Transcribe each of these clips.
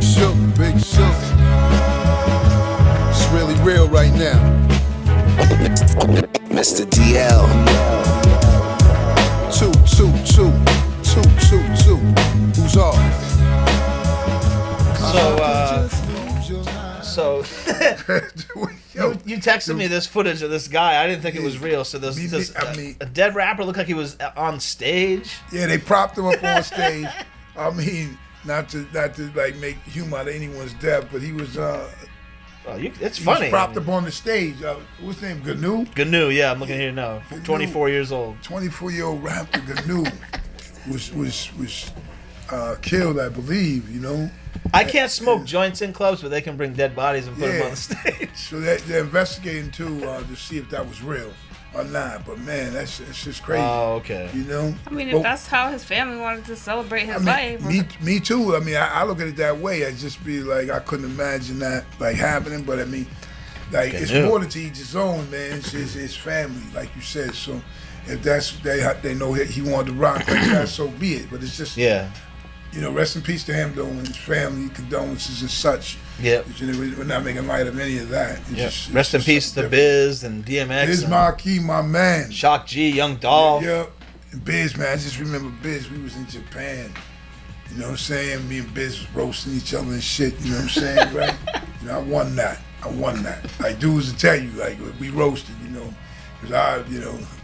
Big Shook, Big Shook. It's really real right now. Mr. DL. 2, 2, 2, 2, 2, 2. Who's off? So you texted me this footage of this guy. I didn't think it was real. So this a dead rapper looked like he was on stage. Yeah, they propped him up on stage. I mean, not to like make humor out of anyone's death, but he was. It's funny. He was propped up on the stage. What's his name? Gnu? Gnu, yeah, I'm looking here now. 24 years old. 24-year-old rapper Gnu was killed, I believe. You know. I can't smoke joints in clubs, but they can bring dead bodies and put them on the stage. So they're investigating too to see if that was real or not. But man, that's just crazy. Oh, okay. You know. I mean, if that's how his family wanted to celebrate his life. Me too. I mean, I look at it that way. I just be like, I couldn't imagine that like happening. But I mean, like it's more to each his own, man. It's his family, like you said. So if that's they know he wanted to rock like that, so be it. But it's just You know, rest in peace to him though, and his family, condolences and such. Yep. We're not making light of any of that. Rest in peace to Biz and DMX. Biz Markie, my man. Shock G, Young Dolph. Yep. And Biz, man, I just remember Biz. We was in Japan. You know what I'm saying? Me and Biz was roasting each other and shit. You know what I'm saying, right? You know, I won that. Like dudes will tell you, like we roasted. You know, because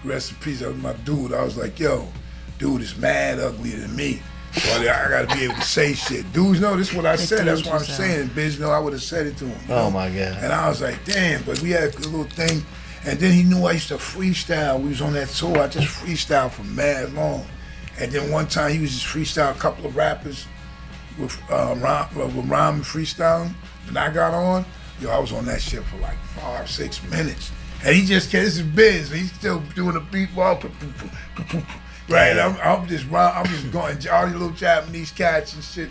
rest in peace. That was my dude. I was like, yo, dude is mad uglier than me. So I gotta be able to say shit. Dudes know this is what I said. That's what I'm saying. Biz know I would have said it to him. Oh my God. And I was like, damn, but we had a little thing. And then he knew I used to freestyle. We was on that tour. I just freestyled for mad long. And then one time he was just freestyle a couple of rappers with rhyme and freestyling. And I got on, I was on that shit for like 5-6 minutes. And he just, this is Biz. He's still doing the beat ball. Right, I'm just going, all these little Japanese cats and shit.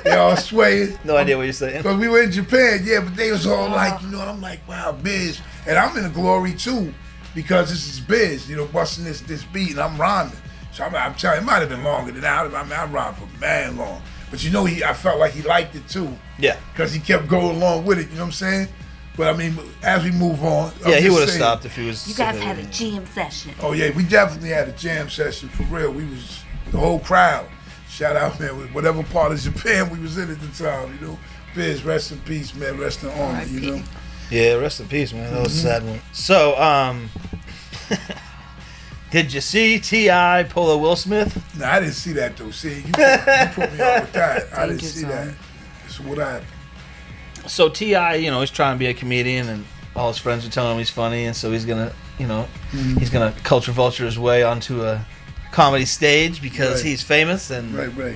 They all swaying. No idea what you're saying. Because we were in Japan, but they was all like, I'm like, wow, Biz. And I'm in the glory too, because this is Biz, busting this beat and I'm rhyming. So I'm telling you, it might have been longer than that. I mean, I rhymed for man long. But I felt like he liked it too. Yeah. Because he kept going along with it, you know what I'm saying? But I mean, as we move on, he would have stopped if he was. You guys had a jam session. Oh yeah, we definitely had a jam session for real. We was the whole crowd. Shout out, man, with whatever part of Japan we was in at the time. Biz, rest in peace, man. Rest in honor. Yeah, rest in peace, man. That was a sad one. So, did you see T.I. pull a Will Smith? No, I didn't see that though. See, you put me on with that. I didn't see that. So what happened? So T.I., he's trying to be a comedian, and all his friends are telling him he's funny, and so he's gonna, he's gonna culture vulture his way onto a comedy stage because he's famous. And right.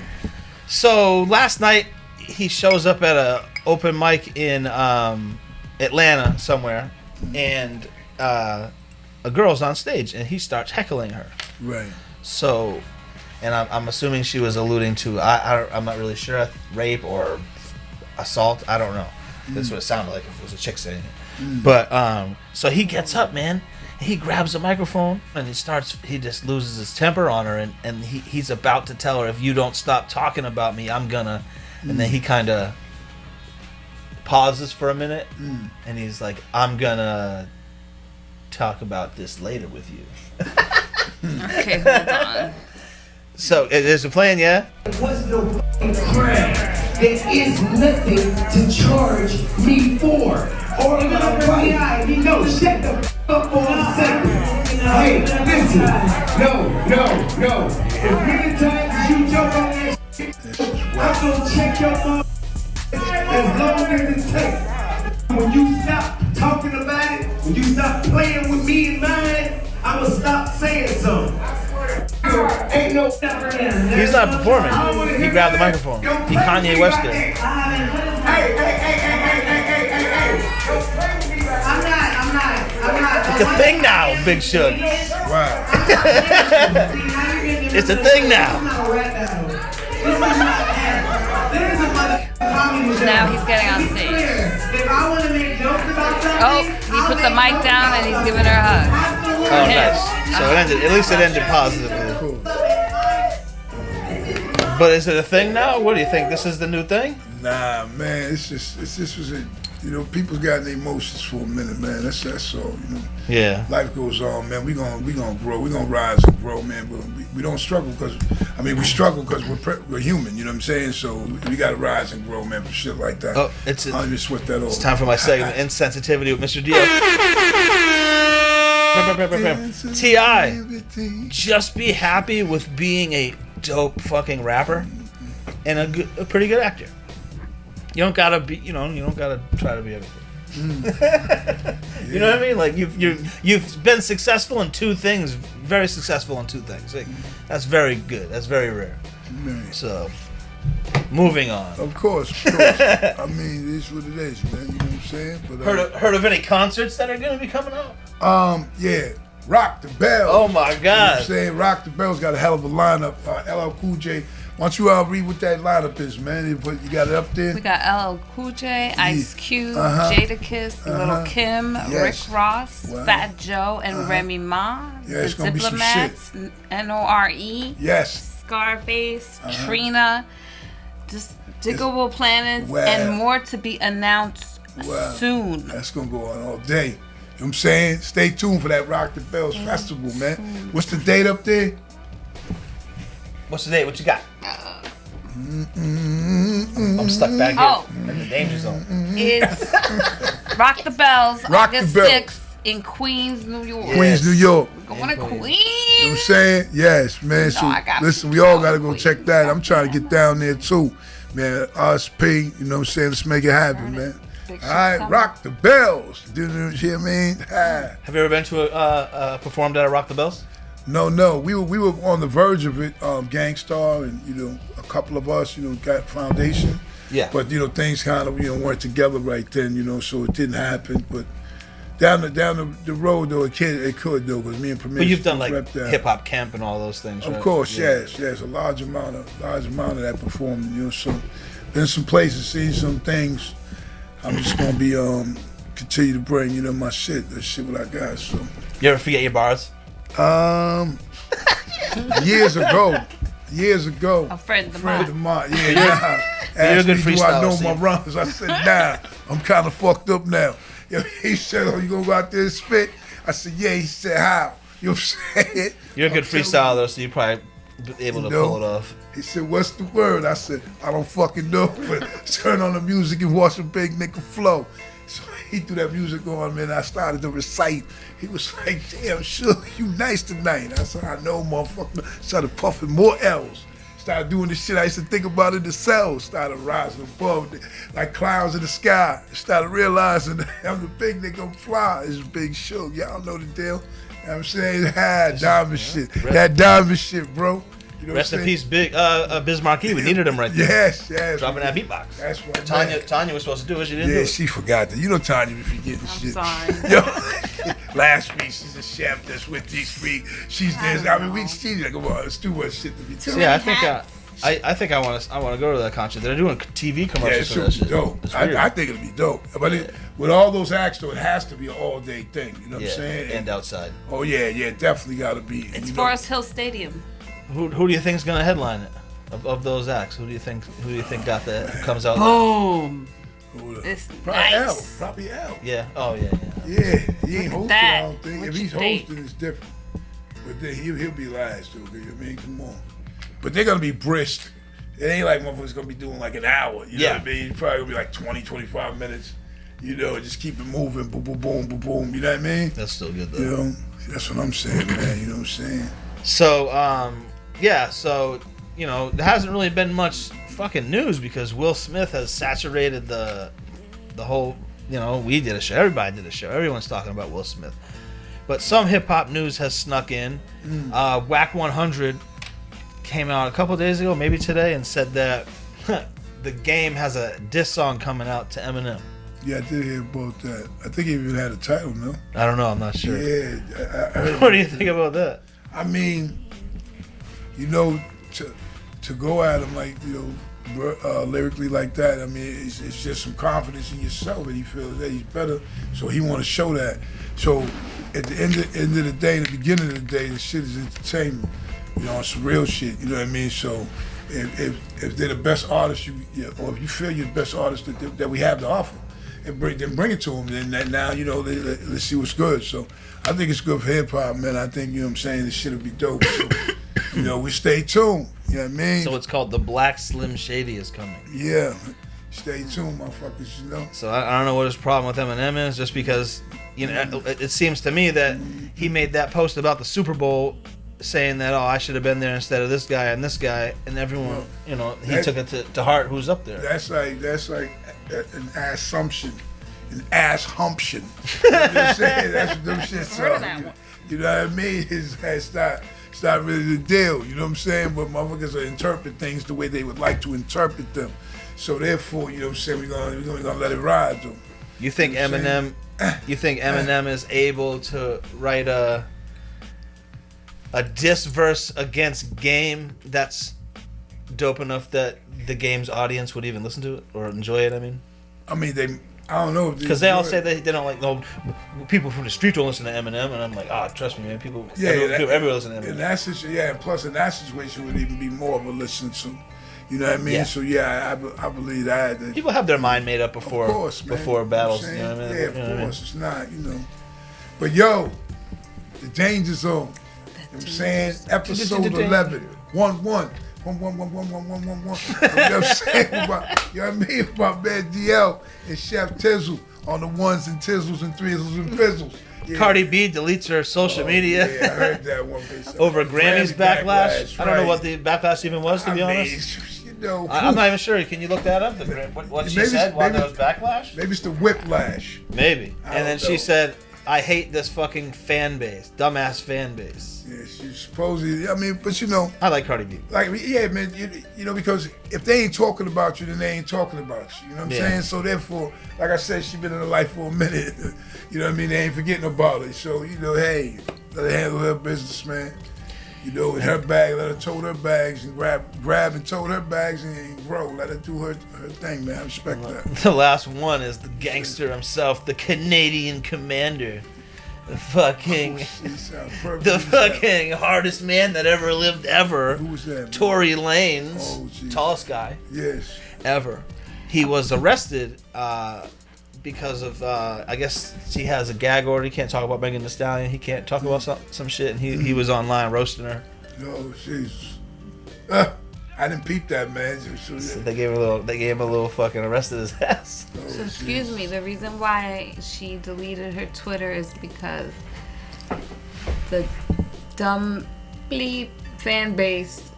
So last night he shows up at a open mic in Atlanta somewhere, and a girl's on stage, and he starts heckling her. Right. So, and I'm assuming she was alluding to I'm not really sure, rape or assault. I don't know. That's what it sounded like if it was a chick saying it. But so he gets up, man. He grabs a microphone and he just loses his temper on her, and he's about to tell her, if you don't stop talking about me, I'm gonna. And then he kind of pauses for a minute, and he's like, I'm gonna talk about this later with you. Okay, hold on. So there's a plan, yeah? There was no crime. There is nothing to charge me for. All of my right. No, shut the up for a second. Hey, listen. No. As many times as you jump on that shit, I'm gonna check your mom as long as it takes. When you stop talking about it, when you stop playing with me and mine, I'ma stop saying something. Ain't no He's not performing. He grabbed the microphone. He Kanye West it. Hey. I'm not. It's a thing now, Big Shug. Wow. It's a thing now. Now he's getting on stage. Oh, he put the mic down and he's giving her a hug. Oh, nice. So it ended. At least it ended positively. Cool. But is it a thing now? What do you think? This is the new thing? Nah, man, it's just was a, you know, people's got their emotions for a minute, man. That's all, you know. Yeah. Life goes on, man. We gonna grow. We gonna rise and grow, man. But we don't struggle because, I mean, we struggle because we're human. You know what I'm saying? So we gotta rise and grow, man, for shit like that. Oh, I don't even sweat that over. It's time for my segment, Insensitivity with Mr. Dio. T.I. Just be happy with being a dope fucking rapper and a pretty good actor. You don't gotta be, you don't gotta try to be everything. You know what I mean? Like you've been successful in two things, very successful in two things. Like, that's very good. That's very rare. So, moving on. Of course. I mean, it is what it is, man. You know what I'm saying? But heard of any concerts that are gonna be coming out? Yeah. Rock the Bells. Oh my God. You know what I'm saying? Rock the Bells got a hell of a lineup. LL Cool J. Why don't you read what that lineup is, man? You got it up there? We got LL Cool J, Ice Cube, Jadakiss, Little Kim, Yes. Rick Ross, Wow. Fat Joe, and Remy Ma. Yeah, it's the gonna be some Diplomats, Nore, Yes. Scarface, Trina, Despicable Planets, Wow. and more to be announced soon. That's going to go on all day. You know what I'm saying? Stay tuned for that Rock the Bells Festival, man. What's the date up there? What's the date? What you got? I'm stuck back here in the danger zone. It's Rock the Bells, Rock the August Bells. 6th in Queens, New York. Queens, New York. We're going to Queens. You know what I'm saying? Yes, man. So, I got listen, we all people got to go Queens. check that. I'm trying to get down there, too. Man, RSP, you know what I'm saying? Let's make it happen, man. Big All right, shit Rock the Bells. Do you know what I mean? Have you ever been to performed at a Rock the Bells? No. We were on the verge of it. Gangstar and, you know, a couple of us, you know, got Foundation. Yeah. But, you know, things kind of, you know, weren't together right then, you know, so it didn't happen. But down the road, though, it could, though, because me and Premier. But you've done like repped that. hip hop camp and all those things, right? Of course, Yeah. yes. A large amount of that performing, you know. So, been some places, seen some things. I'm just gonna be continue to bring, you know, my shit. That shit what I got. So, You ever forget your bars? years ago. A friend of mine. mine. Yeah. You're a Asked good me, do I know freestyler, my Steve. runs? I said, nah. I'm kind of fucked up now. He said, oh, you gonna go out there and spit? I said, yeah. He said, how? You know what I'm saying? You're a good freestyler, though, so you're probably able to pull it off. He said, what's the word? I said, I don't fucking know, but turn on the music and watch a big nigga flow. So he threw that music on, man. I started to recite. He was like, damn, sure, you nice tonight. I said, I know, motherfucker. Started puffing more L's. Started doing the shit I used to think about in the cells. Started rising above like clouds in the sky. Started realizing that I'm the big nigga, I'm fly. It's Big Show. Y'all know the deal. You know what I'm saying? Diamond shit. That diamond shit, bro. You know Rest what I'm in saying? peace, Biz Markie. We needed him right there. Yes. Dropping that beatbox. That's what Tanya was supposed to do it. She didn't do Yeah, it. she forgot that. You know Tanya be forgetting I'm shit. sorry. Yo, last week she's a chef that's with these week. She's this. I mean, she's like, well, it's too much shit to be So, telling. yeah, I think I want to go to that concert. They're doing TV Yeah, commercials it for should that be shit. dope. It's weird. I think it'll be dope. But with all those acts, though, it has to be an all-day thing. You know what I'm saying? and outside. Oh, yeah, definitely got to be. It's you know. Forest Hill Stadium. Who do you think's gonna headline it? Of those acts, who do you think got comes out? Boom. Hold up. It's Probably nice. Probably L. Yeah. Oh yeah. Yeah, he ain't hosting, that. I don't think. If What he's you think? hosting, it's different. But then he'll be last, too. I mean, come on. But they're going to be brisk. It ain't like motherfuckers going to be doing like an hour. You know what I mean? It's probably going to be like 20, 25 minutes. You know, just keep it moving. Boom, boom, boom, boom, boom. You know what I mean? That's still good though. You know, that's what I'm saying, man. You know what I'm saying? So, so, you know, there hasn't really been much fucking news because Will Smith has saturated the whole, you know, we did a show, everybody did a show, everyone's talking about Will Smith. But some hip-hop news has snuck in. Whack 100 came out a couple days ago, maybe today, and said that The Game has a diss song coming out to Eminem. Yeah, I did hear about that. I think he even had a title, no? I don't know, I'm not sure. Yeah. I heard What do you think about that? I mean, you know, to go at him like, you know, lyrically like that, I mean, it's just some confidence in yourself, and he feels that he's better, so he want to show that. So at the end of the day, the beginning of the day, the shit is entertainment. You know, it's some real shit, you know what I mean? So if they're the best artist, or if you feel you're the best artist that we have to offer, and bring it to them. Then now let's see what's good. So I think it's good for hip hop, man. I think what I'm saying, this shit'll be dope. So, we stay tuned. You know what I mean? So it's called The Black Slim Shady is coming. Yeah. Stay tuned, motherfuckers, So I don't know what his problem with Eminem is, just because, it seems to me that he made that post about the Super Bowl saying that, I should have been there instead of this guy, and everyone, he took it to heart who's up there. That's like an assumption, an ass humption. You know what I'm saying? That's what them shits are. You know what I mean? It's not really the deal, you know what I'm saying? But motherfuckers will interpret things the way they would like to interpret them. So therefore, you know what I'm saying, we're gonna let it ride though. You think Eminem is able to write a diss verse against Game that's dope enough that the Game's audience would even listen to it or enjoy it? I don't know. Because they all say they don't like, people from the street don't listen to Eminem, and I'm like, trust me, man, everyone listen to Eminem. In that situation, and plus in that situation would even be more of a listen to. You know what I mean? Yeah. So I believe that. People have their mind made up before battles. You know what I mean? Yeah, of course. It's not, But the Danger Zone. You know what I'm saying? Episode 11. 1-1. 1-1-1-1-1-1-1-1. You know what I'm saying? About man DL and Chef Tizzle on the ones and tizzles and threezles and fizzles. Yeah. Cardi B deletes her social media. Yeah, I heard that one. Over Grammys backlash. Right. I don't know what the backlash even was, to be honest. I'm not even sure. Can you look that up? What she said? Why there was backlash? Maybe it's the whiplash. Maybe. And then she said, I hate this fucking fan base. Dumbass fan base. Yeah, she's supposedly, but I like Cardi B. Yeah, man, because if they ain't talking about you, then they ain't talking about you. You know what I'm saying? So therefore, like I said, she been in her life for a minute. You know what I mean? They ain't forgetting about it. So, hey, let her handle her business, man. With her bag, let her tote her bags and grab and tote her bags and grow. Let her do her thing, man. I respect that. The last one is the gangster himself, the Canadian commander. The fucking hardest man that ever lived ever. Who was that, man? Tory Lanez, tallest guy. Yes. Ever. He was arrested because of, I guess he has a gag order. He can't talk about Megan Thee Stallion. He can't talk about some shit. And he was online roasting her. Oh, Jesus. I didn't peep that, man. So they gave him a little fucking arrested his ass. Oh, so excuse me, the reason why she deleted her Twitter is because the dumb bleep fan base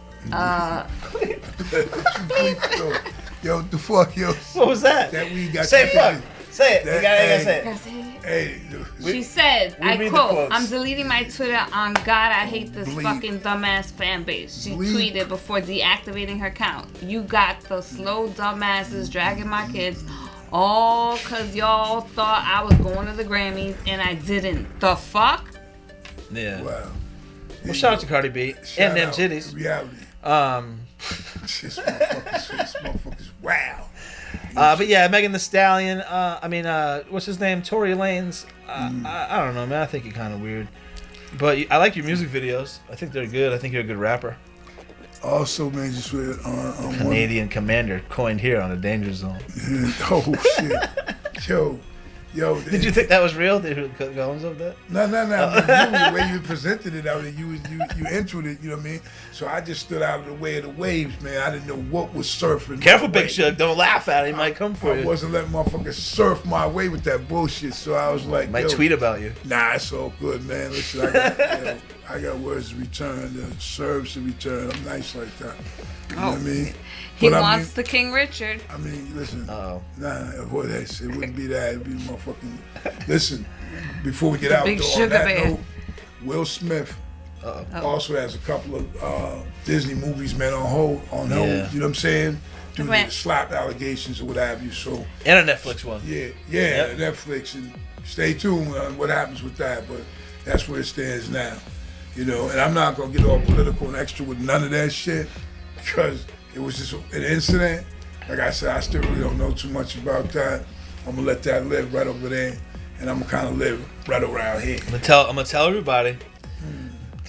Yo, the fuck, yo. What was that? That we got. Say fuck. Say it. You gotta say it. Hey, she said, I quote, I'm deleting my Twitter on God, I hate this fucking dumbass fan base. She tweeted before deactivating her account. You got the slow dumbasses dragging my kids all because y'all thought I was going to the Grammys and I didn't. The fuck? Yeah. Wow. Well, shout out to Cardi B and them titties. Reality. This motherfuckers, wow. But yeah, Megan Thee Stallion. What's his name? Tory Lanez. I don't know, man. I think you're kind of weird, but I like your music videos. I think they're good. I think you're a good rapper. Also, man, just with Canadian commander coined here on the Danger Zone. Oh shit, yo. Did you think that was real? Did you cut Gollums of that? No. The way you presented it, you introed it. You know what I mean? So I just stood out of the way of the waves, man. I didn't know what was surfing. Careful, Big Shug. Don't laugh at it. He might come for you. I wasn't letting motherfuckers surf my way with that bullshit. So I was like, might tweet about you. Nah, it's all good, man. Listen, I got words to return, serves to return. I'm nice like that. You know what I mean? He wants the King Richard. Listen. Nah, it wouldn't be that. It'd be motherfucking. Listen, before we get out, though, on that note, Will Smith also has a couple of Disney movies, man, on hold. You know what I'm saying? Due to the slap allegations or what have you. So. And a Netflix one. Yeah, Netflix. And stay tuned on what happens with that. But that's where it stands now. And I'm not gonna get all political and extra with none of that shit because it was just an incident. Like I said, I still really don't know too much about that. I'm gonna let that live right over there, and I'm gonna kind of live right around here. I'm gonna tell everybody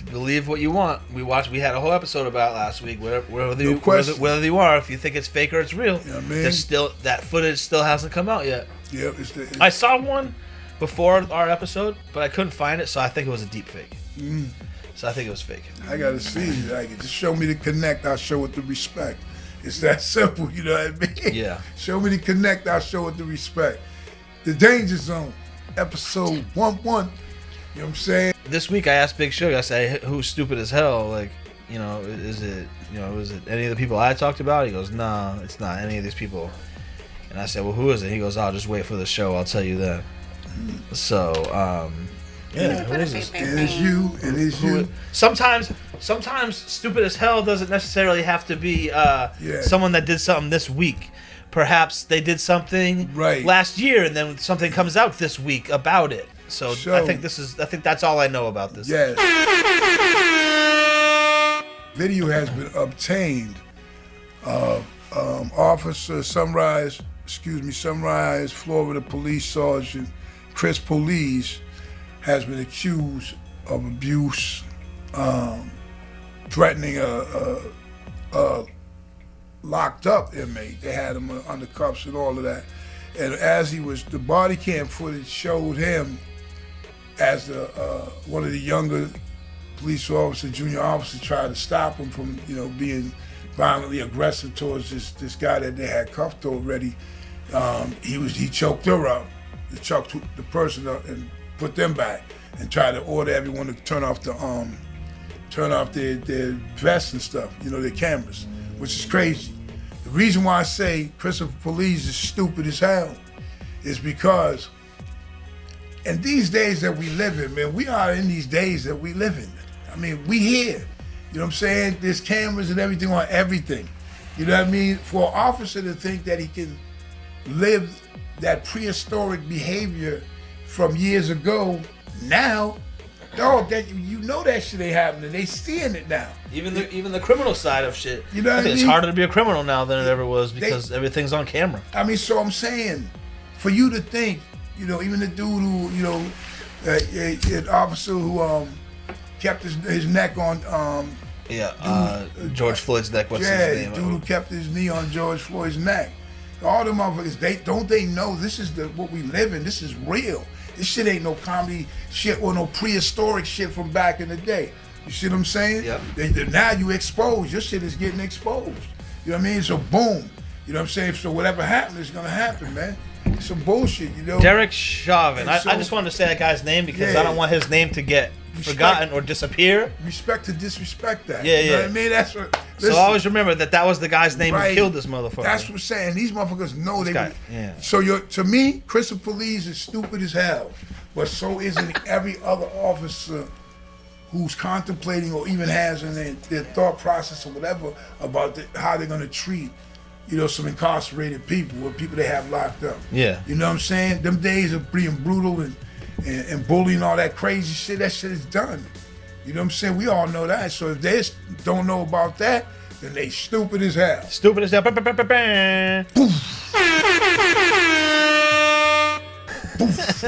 believe what you want. We had a whole episode about it last week. Whether you are, if you think it's fake or it's real, you know what I mean? there's still that footage still hasn't come out yet. Yeah, I saw one before our episode, but I couldn't find it, so I think it was a deep fake. So I think it was fake. I gotta see. Like, just show me the connect. I'll show it the respect. It's that simple. You know what I mean? Yeah. Show me the connect. I'll show it the respect. The Danger Zone, episode 1-1. You know what I'm saying? This week I asked Big Sugar. I said, "Who's stupid as hell? Like, is it any of the people I talked about?" He goes, "No, it's not any of these people." And I said, "Well, who is it?" He goes, "I'll just wait for the show. I'll tell you then." So, yeah, who is this? It is you. It is you. Sometimes stupid as hell doesn't necessarily have to be someone that did something this week. Perhaps they did something last year, and then something comes out this week about it. So I think that's all I know about this. Yes. Video has been obtained of Officer Sunrise, Florida Police Sergeant Chris Police has been accused of abuse, threatening a locked up inmate. They had him under cuffs and all of that. And as the body cam footage showed him as one of the younger police officers, junior officers, tried to stop him from, being violently aggressive towards this guy that they had cuffed already. He choked her up, choked the person up, and put them back, and tried to order everyone to turn off their vests and stuff, their cameras, which is crazy. The reason why I say Christopher Police is stupid as hell is because in these days that we live in, man, we are in these days that we live in. I mean, we here. You know what I'm saying? There's cameras and everything on everything. You know what I mean? For an officer to think that he can live that prehistoric behavior from years ago, now, dog, that that shit ain't happening. They seeing it now. Even the criminal side of shit. You know what I mean? It's harder to be a criminal now than it ever was because everything's on camera. I mean, so I'm saying, for you to think, even the dude who, an officer who kept his neck on, George Floyd's neck. What's his name? Dude who kept his knee on George Floyd's neck. All them motherfuckers, they know this is what we live in. This is real. This shit ain't no comedy shit or no prehistoric shit from back in the day. You see what I'm saying? Yep. Now you exposed. Your shit is getting exposed. You know what I mean? So boom. You know what I'm saying? So whatever happens is gonna happen, man. It's some bullshit, Derek Chauvin. I just wanted to say that guy's name because I don't want his name to get forgotten or disappear. Respect to disrespect that. Yeah, you know what I mean? That's what. So always remember that was the guy's name who killed this motherfucker. That's what I'm saying. These motherfuckers know Yeah. So to me, Christopher Police is stupid as hell, but so isn't every other officer who's contemplating or even has in their thought process or whatever about how they're gonna treat, some incarcerated people or people they have locked up. Yeah. You know what I'm saying? Them days of being brutal and bullying, all that crazy shit, that shit is done. You know what I'm saying? We all know that. So if they don't know about that, then they stupid as hell. Stupid as hell. Poof. Poof.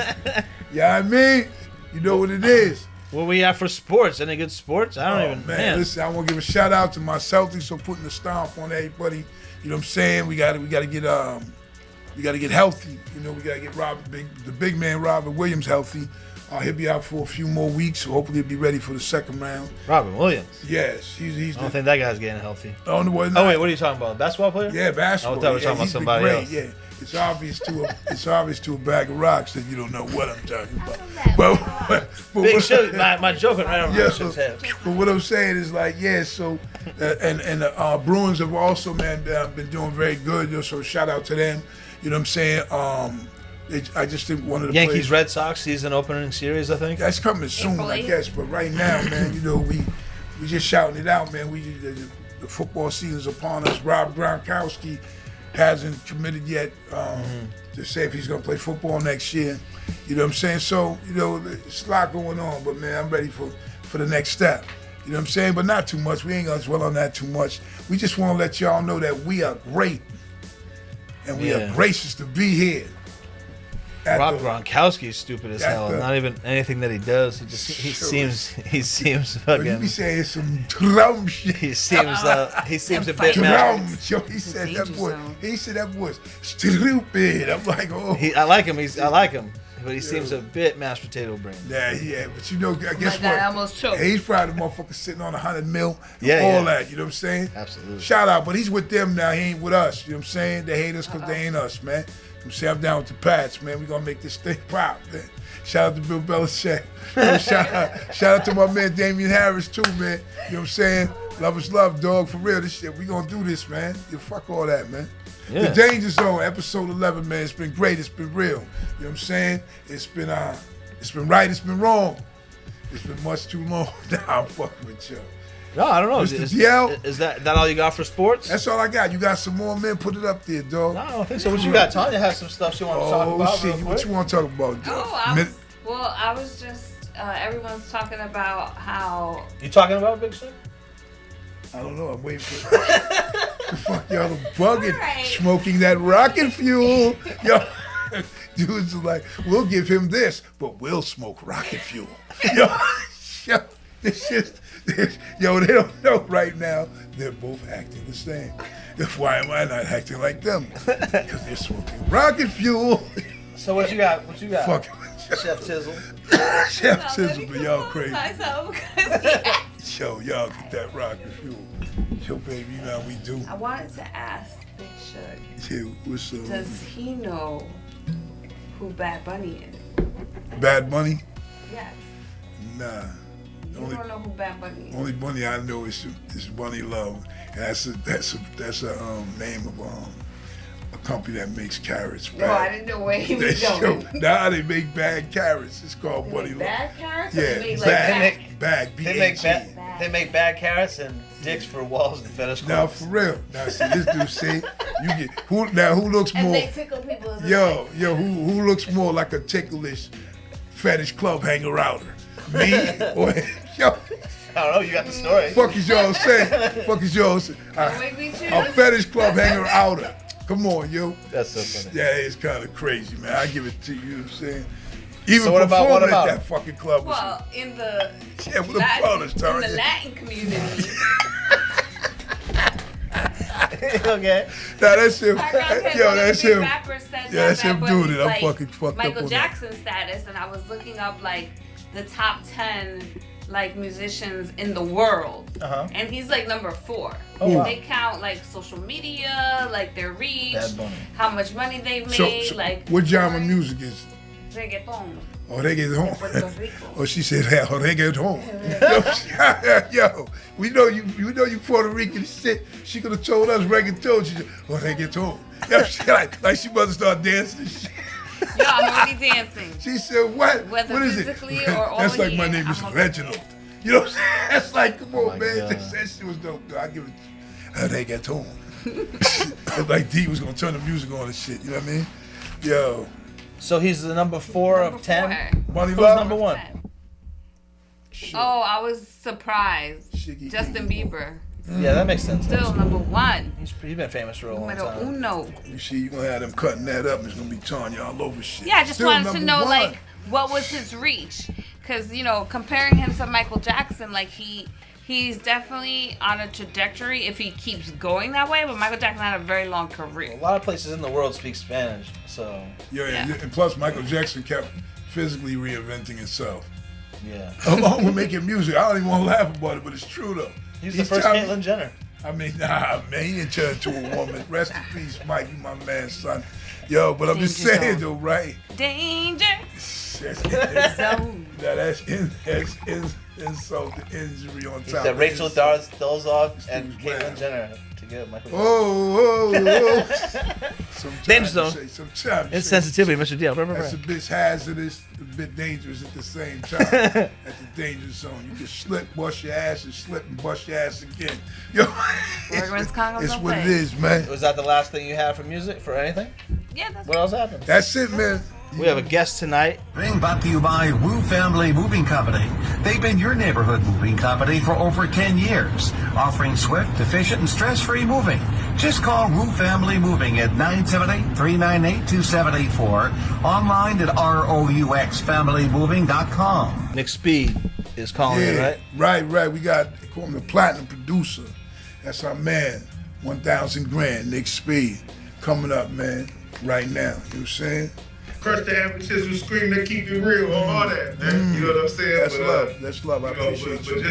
Yeah, I mean, you know what it is. What we have for sports? Any good sports? I don't even. Man, listen, I want to give a shout out to my Celtics for putting the stomp on everybody. You know what I'm saying? We got to get healthy. We got to get the big man Robert Williams healthy. He'll be out for a few more weeks, so hopefully he'll be ready for the second round. Robert Williams? Yes. He's I don't think that guy's getting healthy. Oh, wait, what are you talking about? Basketball player? Yeah, basketball. I thought we were talking about somebody else. Yeah. It's obvious to a bag of rocks that you don't know what I'm talking about. But Big Sugar, my joking right on Big Sugar's head. But what I'm saying is so and the Bruins have also, man, been doing very good. So shout out to them. You know what I'm saying? I just think one of the Yankees Red Sox season opening series, I think. That's coming soon, I guess. But right now, man, we just shouting it out, man. The football season's upon us. Rob Gronkowski hasn't committed yet to say if he's going to play football next year. You know what I'm saying? So, there's a lot going on, but, man, I'm ready for the next step. You know what I'm saying? But not too much. We ain't going to dwell on that too much. We just want to let y'all know that we are great, and we are gracious to be here. Rob Gronkowski is stupid as hell. Not even anything that he does. He seems fucking. You be saying some drum shit. He seems a bit drum. Yo, he said that voice. He said that voice. Stupid. I'm like, oh. I like him. But he seems a bit mashed potato brain. Yeah. But you know, I guess what? I almost choked. Hey, he's probably the motherfucker sitting on 100 mil. Yeah, that. You know what I'm saying? Absolutely. Shout out, but he's with them now. He ain't with us. You know what I'm saying? They hate us because they ain't us, man. I'm saying I'm down with the Pats, man. We gonna make this thing pop, man. Shout out to Bill Belichick. Shout out to my man Damian Harris too, man. You know what I'm saying? Love is love, dog. For real, this shit. We gonna do this, man. Fuck all that, man. Yeah. The Danger Zone, episode 11, man. It's been great. It's been real. You know what I'm saying? It's been right. It's been wrong. It's been much too long. Nah, I'm fucking with you. No, I don't know. Is that all you got for sports? That's all I got. You got some more, man? Put it up there, dog. No, I don't think so. What you got? Tanya has some stuff she wants to talk about. Oh, shit. What you want to talk about, dog? I was just, everyone's talking about how... You talking about Big Shit? I don't know. I'm waiting for fuck y'all bugging, right. Smoking that rocket fuel. Yo, dudes are like, we'll give him this, but we'll smoke rocket fuel. Yo, this shit. Yo, they don't know right now. They're both acting the same. Why am I not acting like them? Because they're smoking rocket fuel. So what you got? Fuck Chef Tizzle. Chef Tizzle, but y'all crazy. Yo, y'all get that rocket fuel. Yo, baby, you know how we do. I wanted to ask Big Shug. Yeah, what's up? Does he know who Bad Bunny is? Bad Bunny? Yes. Nah. You don't know who Bad Bunny is? Only Bunny I know is Bunny Love. And that's a name of a company that makes carrots. No, I didn't know where he was going. Now they make bad carrots. It's called Bunny Love. Bad carrots? Yeah, bag. They make bad carrots and dicks for walls and fetish clubs. Now for real. Now see this dude say who looks more? And they tickle people. Who looks more like a ticklish fetish club hanger outer? Me or yo? I don't know. You got the story. Fuck is y'all saying? A fetish club hanger outer. Come on, yo. That's so funny. Yeah, it's kind of crazy, man. I give it to you. You know what I'm saying? Even so what about at that fucking club. Well, in the Latin community. Okay. Nah, that's him. That's him. That's him doing it. I'm fucking fucked up. Michael Jackson status, and I was looking up like the top 10 like musicians in the world, and he's like number 4. Oh, wow. They count like social media, like their reach, how much money they've made. So like what genre of music is? Reggaeton. Oh, reggaeton. Oh, she said, reggaeton. Yo, we know you Puerto Rican shit. She could have told us reggaeton. She said, reggaeton. Yo, like she must start dancing and shit. Yo, I'm already dancing. She said, what? Whether what is physically it? or That's like my name is Reginald. You know what I'm saying? That's like, come on, man. That shit was dope. I give it reggaeton. It's like D was going to turn the music on and shit. You know what I mean? Yo. So he's the number 4 of 10? Bunny Who's Love? number 1? Oh, I was surprised. Justin Bieber. Yeah, that makes sense. Still number 1. He's been famous for a long time. Uno. You see, you're going to have them cutting that up. It's going to be Tanya all over shit. Yeah, I just wanted to know, like, what was his reach? Because, you know, comparing him to Michael Jackson, like, he's definitely on a trajectory if he keeps going that way, but Michael Jackson had a very long career. A lot of places in the world speak Spanish, so... Yeah. And plus Michael Jackson kept physically reinventing himself. Yeah. Along with making music. I don't even want to laugh about it, but it's true, though. He's the first Caitlyn Jenner. I mean, nah, man, he didn't turn into a woman. Rest in peace, Mike, you my man, son. Yo, but I'm just saying, though, right? Danger. Zone. Now that's insult to injury on top. He said Rachel Dolezal and Caitlyn Jenner to get Michael. Oh. Danger Zone. It's sensitivity, Mr. D. That's a bit hazardous, a bit dangerous at the same time. At the danger zone, you can slip, bust your ass, and slip and bust your ass again. Yo, it's what it is, man. Was that the last thing you had for music, for anything? Yeah, that's what else happened? That's it, man. We have a guest tonight. Being brought to you by Wu Family Moving Company. They've been your neighborhood moving company for over 10 years, offering swift, efficient, and stress-free moving. Just call Wu Family Moving at 978-398-2784, online at ROUXFamilyMoving.com. Nick Speed is calling it, right? Right. We call him the platinum producer. That's our man, 1,000 grand, Nick Speed, coming up, man, right now. You know what I'm saying? Crush the amateurs who scream that keep it real, all that, man. You know what I'm saying? That's love. I appreciate you. But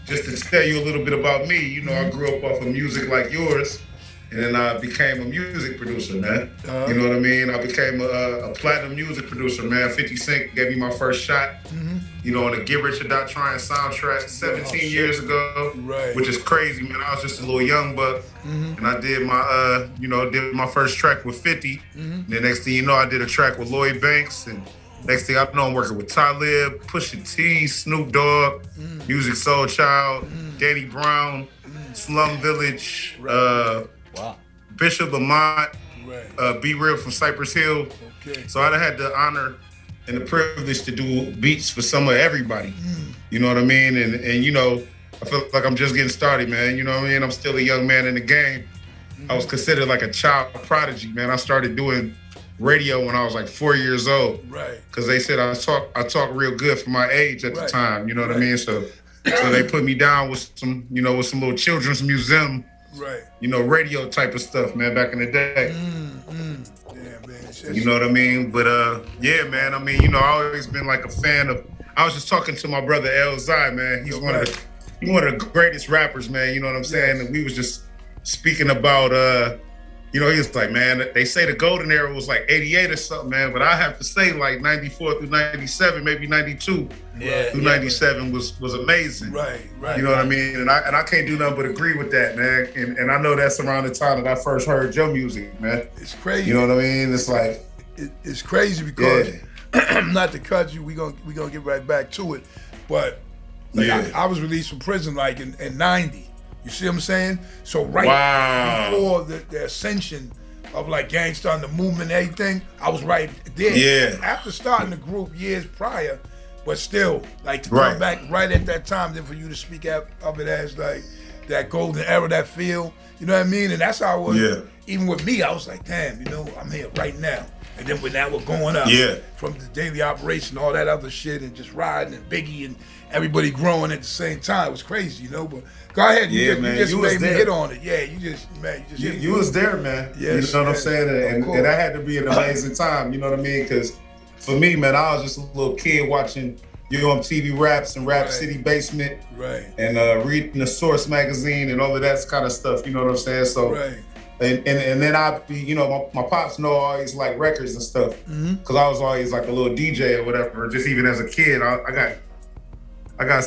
just to tell you a little bit about me, you know, I grew up off of music like yours, and then I became a music producer, man. You know what I mean? I became a platinum music producer, man. 50 Cent gave me my first shot, you know, on the Get Rich or Die Trying soundtrack 17 years ago, which is crazy, man. I was just a little young buck, and I did my, did my first track with 50. And the next thing you know, I did a track with Lloyd Banks, and next thing I know, I'm working with Talib, Pusha T, Snoop Dogg, Music Soul Child, Danny Brown, Slum Village, Bishop Lamont, Be Real from Cypress Hill. So I had the honor and the privilege to do beats for some of everybody. You know what I mean? And you know, I feel like I'm just getting started, man. You know what I mean? I'm still a young man in the game. I was considered like a child prodigy, man. I started doing radio when I was like 4 years old. Because they said I talk real good for my age at the time. You know what I mean? So they put me down with some little children's museum, you know, radio type of stuff, man, back in the day. Yeah, man. You know what I mean? But yeah, man. I mean, you know, I always been like a fan of. I was just talking to my brother Elzai, man. He's one of the greatest rappers, man. You know what I'm saying? And we was just speaking about, you know, he was like, man, they say the golden era was like 88 or something, man. But I have to say like 94 through 97, maybe 92 through 97 was amazing. Right. You know what I mean? And I can't do nothing but agree with that, man. And I know that's around the time that I first heard your music, man. It's crazy. You know what I mean? It's like it's crazy because not to cut you, we gonna get right back to it, but like I was released from prison like in 90. You see what I'm saying? So before the ascension of like Gangsta and the movement and everything, I was right there. Yeah. After starting the group years prior, but still, like to come back right at that time, then for you to speak of it as like that golden era, that feel, you know what I mean? And that's how I was. Yeah. Even with me, I was like, damn, you know, I'm here right now. And then when that was going up, from the daily operation, all that other shit, and just riding and Biggie and everybody growing at the same time, it was crazy, you know. But go ahead, you just made me hit on it. Yeah, you was there, man. Yes, you know what I'm saying? And that had to be an amazing time. You know what I mean? Because for me, man, I was just a little kid watching TV Raps and Rap City Basement, and reading the Source magazine and all of that kind of stuff. You know what I'm saying? So. And then I'd be, you know, my pops know I always like records and stuff, because I was always like a little DJ or whatever. Just even as a kid, I got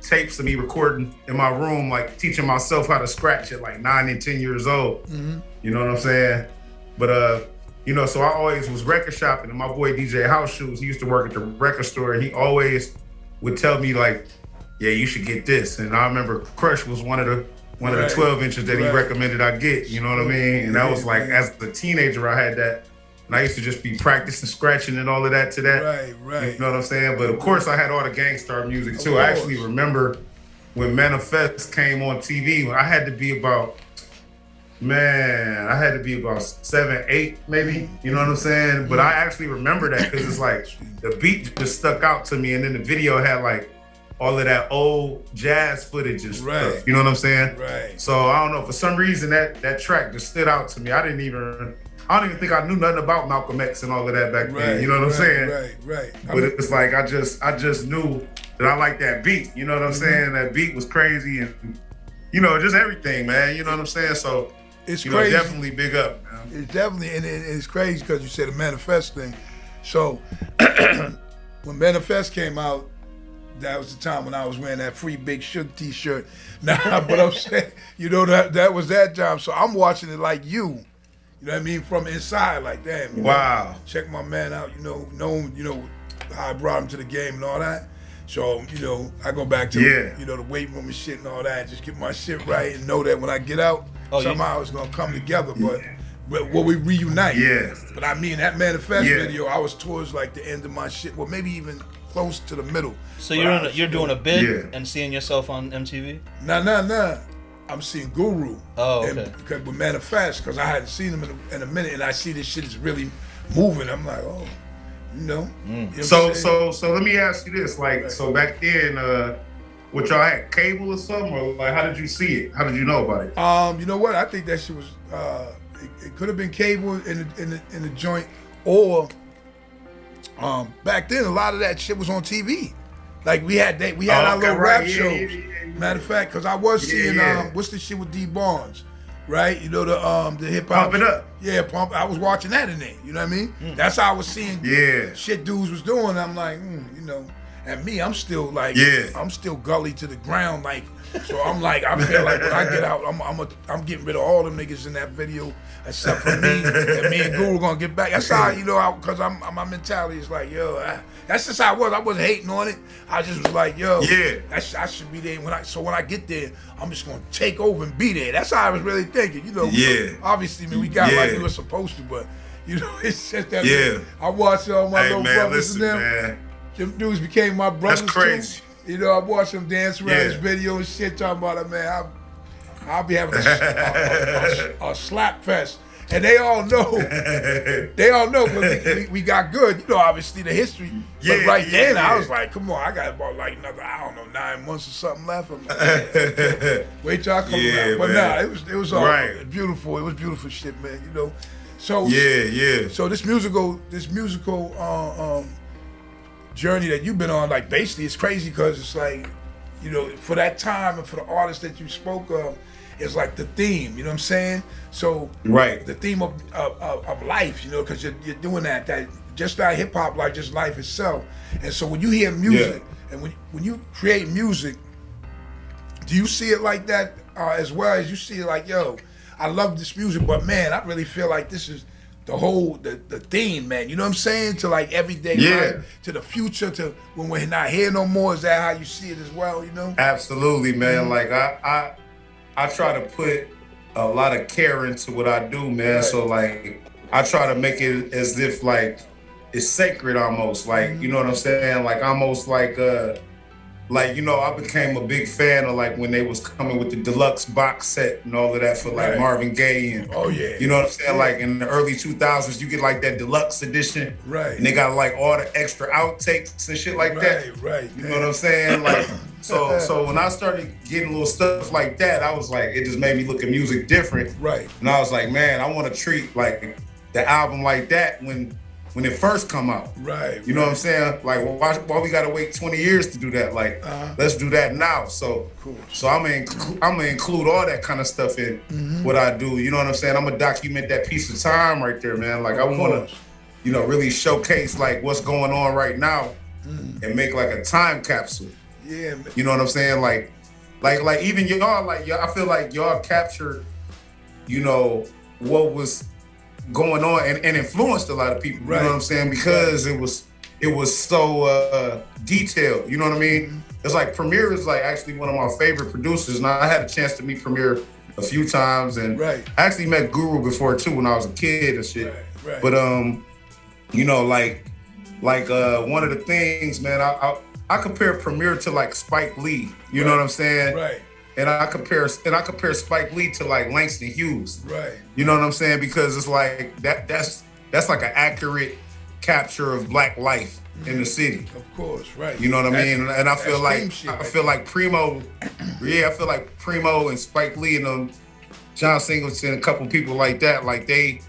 tapes of me recording in my room, like teaching myself how to scratch at like 9 and 10 years old. You know what I'm saying? But you know, so I always was record shopping, and my boy DJ House Shoes, he used to work at the record store, and he always would tell me like, yeah, you should get this. And I remember Crush was one of the 12 inches that he recommended I get, you know what I mean? And that was like, as a teenager, I had that. And I used to just be practicing scratching and all of that to that. You know what I'm saying? But of course, I had all the Gangstar music too. I actually remember when Manifest came on TV, I had to be about 7, 8 maybe, you know what I'm saying? But I actually remember that because it's like, the beat just stuck out to me, and then the video had like, all of that old jazz footage and stuff. You know what I'm saying? So I don't know, for some reason that track just stood out to me. I don't even think I knew nothing about Malcolm X and all of that back then. You know what I'm saying? But it's like I just knew that I liked that beat. You know what I'm saying? That beat was crazy, and you know, just everything, man. You know what I'm saying? So it's crazy. Definitely big up, man. It's definitely, and it's crazy because you said the Manifest thing. So when Manifest came out, that was the time when I was wearing that Free Big Shook t-shirt. Nah, but I'm saying, you know, that was that time. So I'm watching it like you know what I mean, from inside, like, damn, you know, check my man out, you know how I brought him to the game and all that. So, you know, I go back to, you know, the weight room and shit and all that, just get my shit right and know that when I get out, somehow it's gonna come together. we reunite. Yeah. But I mean, that Manifest video, I was towards like the end of my shit. Well, maybe even close to the middle. So you're doing a bid and seeing yourself on MTV? Nah. I'm seeing Guru. Oh, okay. Because with Manifest, because I hadn't seen him in a minute, and I see this shit is really moving. I'm like, oh, you know. So let me ask you this, like, so back then, what y'all had cable or something, or like, how did you see it? How did you know about it? You know what? I think that shit was. It could have been cable in the joint, or back then a lot of that shit was on TV. Like we had our little rap shows. Matter of fact, because I was seeing what's the shit with D Barnes, right? You know the hip hop. Pump It Up. Yeah, Pump. I was watching that in there. You know what I mean? That's how I was seeing shit dudes was doing. I'm like, you know. And me, I'm still like, I'm still gully to the ground, like. So I'm like, I feel like when I get out, I'm getting rid of all them niggas in that video, except for me. And me and Guru gonna get back. That's how, you know, because my mentality is like, yo, that's just how I was. I wasn't hating on it. I just was like, yo, I should be there. When I get there, I'm just gonna take over and be there. That's how I was really thinking, you know. Obviously, I mean, we got like we were supposed to, but you know, it's just that. I watched all my little brothers and them. Man. Them dudes became my brothers. That's crazy. Too. You know, I watched them dance around this video and shit, talking about it, man. I'll be having a slap fest. And they all know. Because we got good. You know, obviously, the history. But then, I was like, come on, I got about like another, 9 months or something left. I'm like, wait till I come around. But it was all beautiful. It was beautiful shit, man, you know. So, So this musical journey that you've been on, like, basically it's crazy because it's like, you know, for that time and for the artists that you spoke of, it's like the theme, you know what I'm saying? So the theme of life, you know, because you're doing that just not hip hop, like just life itself. And so when you hear music and when you create music, do you see it like that as well as you see it like, yo, I love this music, but man, I really feel like this is the whole the theme, man, you know what I'm saying, to like everyday life, to the future, to when we're not here no more. Is that how you see it as well, you know? Absolutely, man. Like I try to put a lot of care into what I do, man. So like I try to make it as if like it's sacred almost, like, you know what I'm saying, like almost like you know, I became a big fan of like when they was coming with the deluxe box set and all of that for like Marvin Gaye and you know what I'm saying, like in the early 2000s you get like that deluxe edition, and they got like all the extra outtakes and shit like that, you know what I'm saying, like so when I started getting little stuff like that, I was like, it just made me look at music different, and I was like, man, I want to treat like the album like that when it first come out, you know what I'm saying? Like, why we gotta wait 20 years to do that? Like, let's do that now. So I'm gonna include all that kind of stuff in what I do. You know what I'm saying? I'm gonna document that piece of time right there, man. Like, I wanna, you know, really showcase like what's going on right now and make like a time capsule. Yeah, man. You know what I'm saying? Like even y'all, like I feel like y'all captured, you know, what was going on and influenced a lot of people, you know what I'm saying, because it was so detailed, you know what I mean? It's like Premier is like actually one of my favorite producers. Now I had a chance to meet Premier a few times, and I actually met Guru before too when I was a kid and shit. But you know, like one of the things, man, I compare Premier to like Spike Lee, you know what I'm saying? And I compare Spike Lee to like Langston Hughes. You know what I'm saying? Because it's like that's like an accurate capture of black life in the city. Of course, You know what I mean? And I feel like Primo, I feel like Primo and Spike Lee and John Singleton, a couple people like that, like they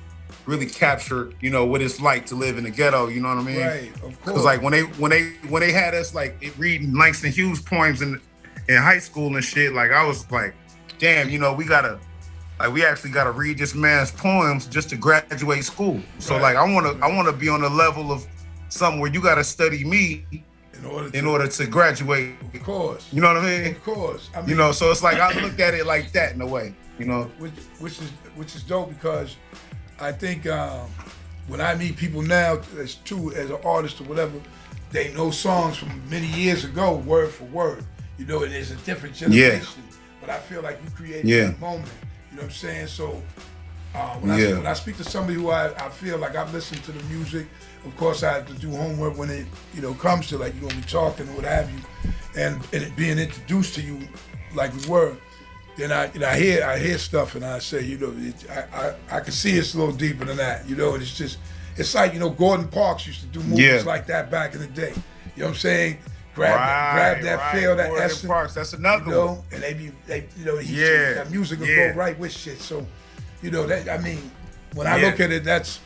really captured, you know, what it's like to live in the ghetto, you know what I mean? Of course. Because like when they had us like reading Langston Hughes poems in high school and shit, like I was like, damn, you know, we actually gotta read this man's poems just to graduate school. So like I wanna be on the level of something where you gotta study me in order to graduate. Of course. You know what I mean? Of course. I mean, you know, so it's like I looked at it like that in a way, you know. Which is dope, because I think when I meet people now as an artist or whatever, they know songs from many years ago, word for word. You know, and it's a different generation. But I feel like you created that moment. You know what I'm saying? So When I speak to somebody who I feel like I've listened to the music, of course I have to do homework when it comes to like you're gonna be talking or what have you, and it being introduced to you like we were. Then I hear stuff and I say I can see it's a little deeper than that. And it's like Gordon Parks used to do movies like that back in the day. You know what I'm saying? Grab that feel, that Gordon essence. Parks, that's another one. And that music will go right with shit. So, when I look at it, that's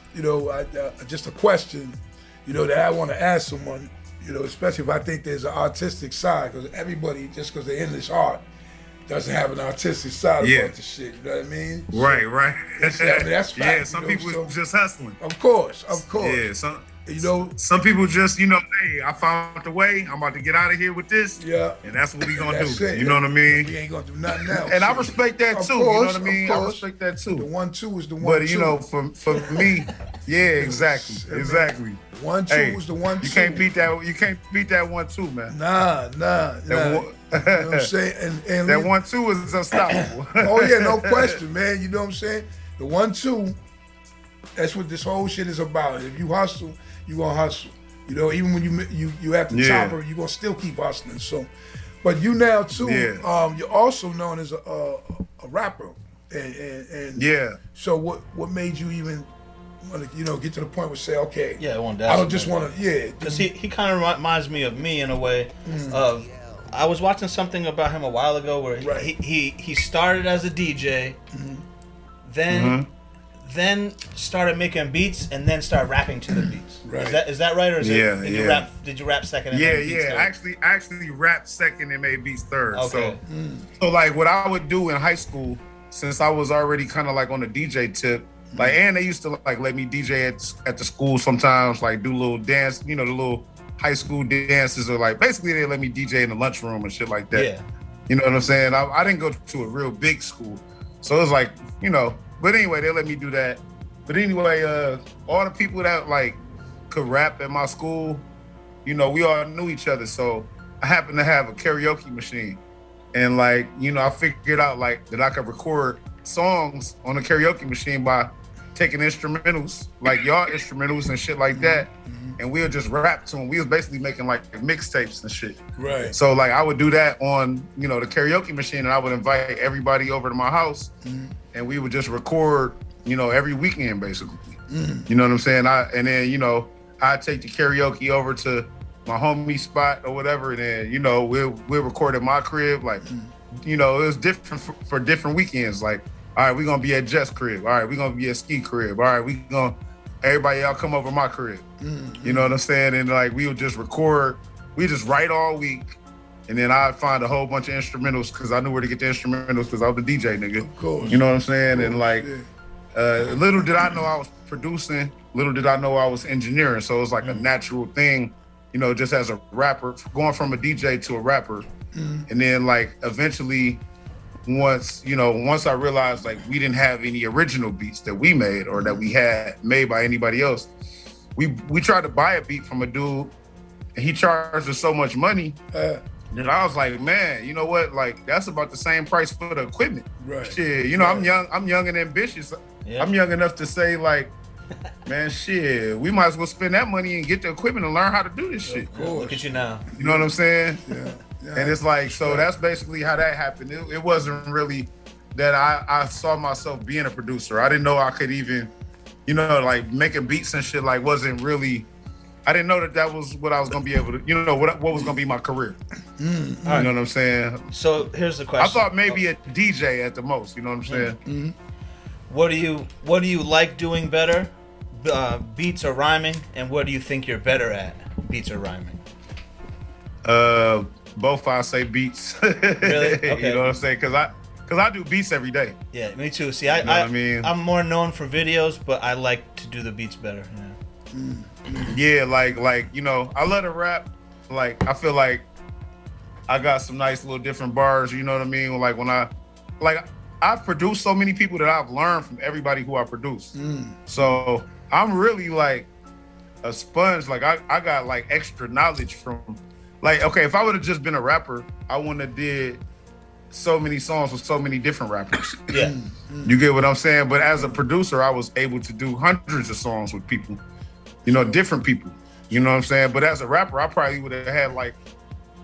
just a question, that I want to ask someone, especially if I think there's an artistic side, because everybody, just because they're in this art, doesn't have an artistic side about the shit. You know what I mean? Right. That's fact. Yeah, some people just hustling. Of course. Yeah, some people just, hey, I found the way. I'm about to get out of here with this. Yeah. And that's what we gonna do. It. You know what I mean? We ain't gonna do nothing else. And I respect that too. You know what I mean? I respect that too. The 1-2 is the 1-2. But for me, yeah, exactly. 1-2 was the 1-2. You can't beat that. You can't beat that 1-2, man. Nah. You know what I'm saying? And that 1-2 is unstoppable. Oh yeah, no question, man. You know what I'm saying? The 1-2. That's what this whole shit is about. If you hustle, you gonna hustle. Even when you have the chopper, you gonna still keep hustling. So, but you now too, you're also known as a rapper, and So what made you even want to get to the point where say, okay, I don't just want to, because he kind of reminds me of me in a way. Of I was watching something about him a while ago where he started as a DJ, then started making beats and then started rapping to the beats. Right. Is that right, or did you rap second? And then beats third? Actually rapped second and made beats third. Okay. So like what I would do in high school, since I was already kind of like on the DJ tip, like, and they used to like let me DJ at the school sometimes, like do little dance, the little high school dances, or like basically they let me DJ in the lunchroom and shit like that. Yeah. You know what I'm saying? I didn't go to a real big school, so it was like But anyway, they let me do that. But anyway, all the people that like could rap at my school, we all knew each other. So I happened to have a karaoke machine, and like I figured out like that I could record songs on the karaoke machine by taking instrumentals, like y'all instrumentals and shit like that, and we'll just rap to them. We was basically making like mixtapes and shit. Right. So like I would do that on the karaoke machine, and I would invite everybody over to my house. And we would just record, every weekend basically. You know what I'm saying? And then, I'd take the karaoke over to my homie spot or whatever, and then, we'll record at my crib. Like, it was different for different weekends. Like, all right, we're gonna be at Jeff's crib. All right, we're gonna be at Ski crib. All right, everybody y'all come over my crib. You know what I'm saying? And like, we would just record, we just write all week. And then I'd find a whole bunch of instrumentals because I knew where to get the instrumentals because I was the DJ, nigga. Of course. You know what I'm saying? And like, little did I know I was producing, little did I know I was engineering. So it was like a natural thing, just as a rapper, going from a DJ to a rapper. And then like, eventually, once I realized like we didn't have any original beats that we made or that we had made by anybody else, we tried to buy a beat from a dude and he charged us so much money. And I was like, man, you know what? Like, that's about the same price for the equipment. Right. Shit, I'm young and ambitious. Yeah. I'm young enough to say, like, man, shit, we might as well spend that money and get the equipment and learn how to do this shit. Of course. Look at you now. You know what I'm saying? Yeah. And it's like, so that's basically how that happened. It wasn't really that I saw myself being a producer. I didn't know I could even, like making beats and shit, like wasn't really, I didn't know that was what I was gonna be able to, what was gonna be my career. You know what I'm saying? So here's the question. I thought maybe a DJ at the most. You know what I'm saying? What do you like doing better, beats or rhyming, and what do you think you're better at, beats or rhyming? Both. I say beats. Really? Okay. You know what I'm saying? Because I do beats every day. Yeah, me too. See, I'm more known for videos, but I like to do the beats better. Yeah, like I love to rap. Like I feel like I got some nice little different bars. You know what I mean? Like when I've produced so many people that I've learned from everybody who I produced. So I'm really like a sponge. Like I got like extra knowledge from. Like, okay, if I would have just been a rapper, I wouldn't have did so many songs with so many different rappers. Yeah. You get what I'm saying? But as a producer, I was able to do hundreds of songs with people, different people. You know what I'm saying? But as a rapper, I probably would have had like,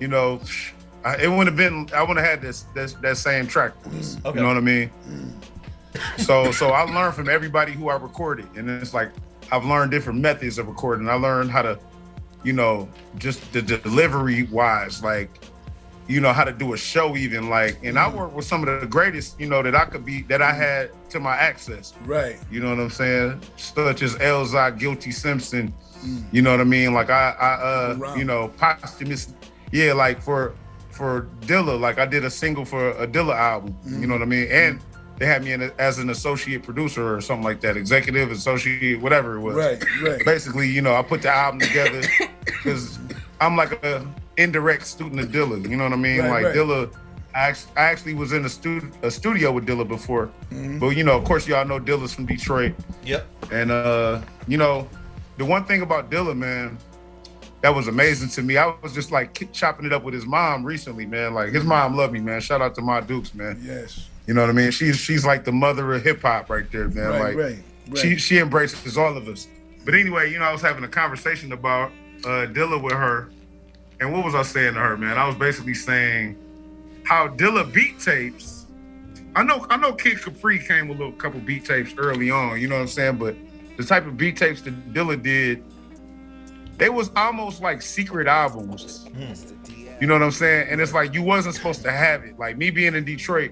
it wouldn't have been. I wouldn't have had that same track list. Okay. You know what I mean? So I learned from everybody who I recorded, and it's like I've learned different methods of recording. I learned how to, just the delivery wise, like, how to do a show even, like, and I worked with some of the greatest, that I had to my access. Right. You know what I'm saying? Such as Elzhi, Guilty Simpson. You know what I mean? Like I posthumous. Yeah, like for Dilla, like I did a single for a Dilla album. You know what I mean? And they had me as an associate producer or something like that, executive, associate, whatever it was. Right. Basically, I put the album together because I'm like a indirect student of Dilla. You know what I mean? Dilla, I actually was in a studio with Dilla before. But, of course, y'all know Dilla's from Detroit. Yep. And, the one thing about Dilla, man, that was amazing to me. I was just like chopping it up with his mom recently, man. Like his mom loved me, man. Shout out to Ma Dukes, man. Yes. You know what I mean? She's like the mother of hip hop right there, man. Right. She embraces all of us. But anyway, I was having a conversation about Dilla with her. And what was I saying to her, man? I was basically saying how Dilla beat tapes. I know Kid Capri came with a couple beat tapes early on, you know what I'm saying? But the type of beat tapes that Dilla did, they was almost like secret albums. You know what I'm saying? And it's like you wasn't supposed to have it. Like me being in Detroit,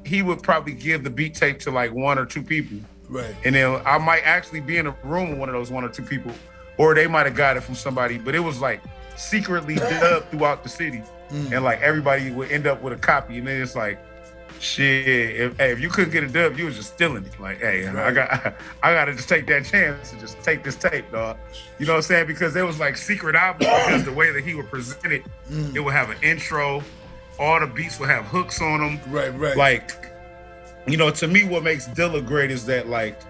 he would probably give the beat tape to like one or two people. Right. And then I might actually be in a room with one of those one or two people, or they might have got it from somebody, but it was like secretly dubbed throughout the city. And like everybody would end up with a copy. And then it's like, shit, if you couldn't get a dub, you was just stealing it. Like, hey, right. I gotta just take that chance and just take this tape, dog. You know what I'm saying? Because there was like secret albums because the way that he would present it, it would have an intro, all the beats would have hooks on them. Right. Like, to me, what makes Dilla great is that like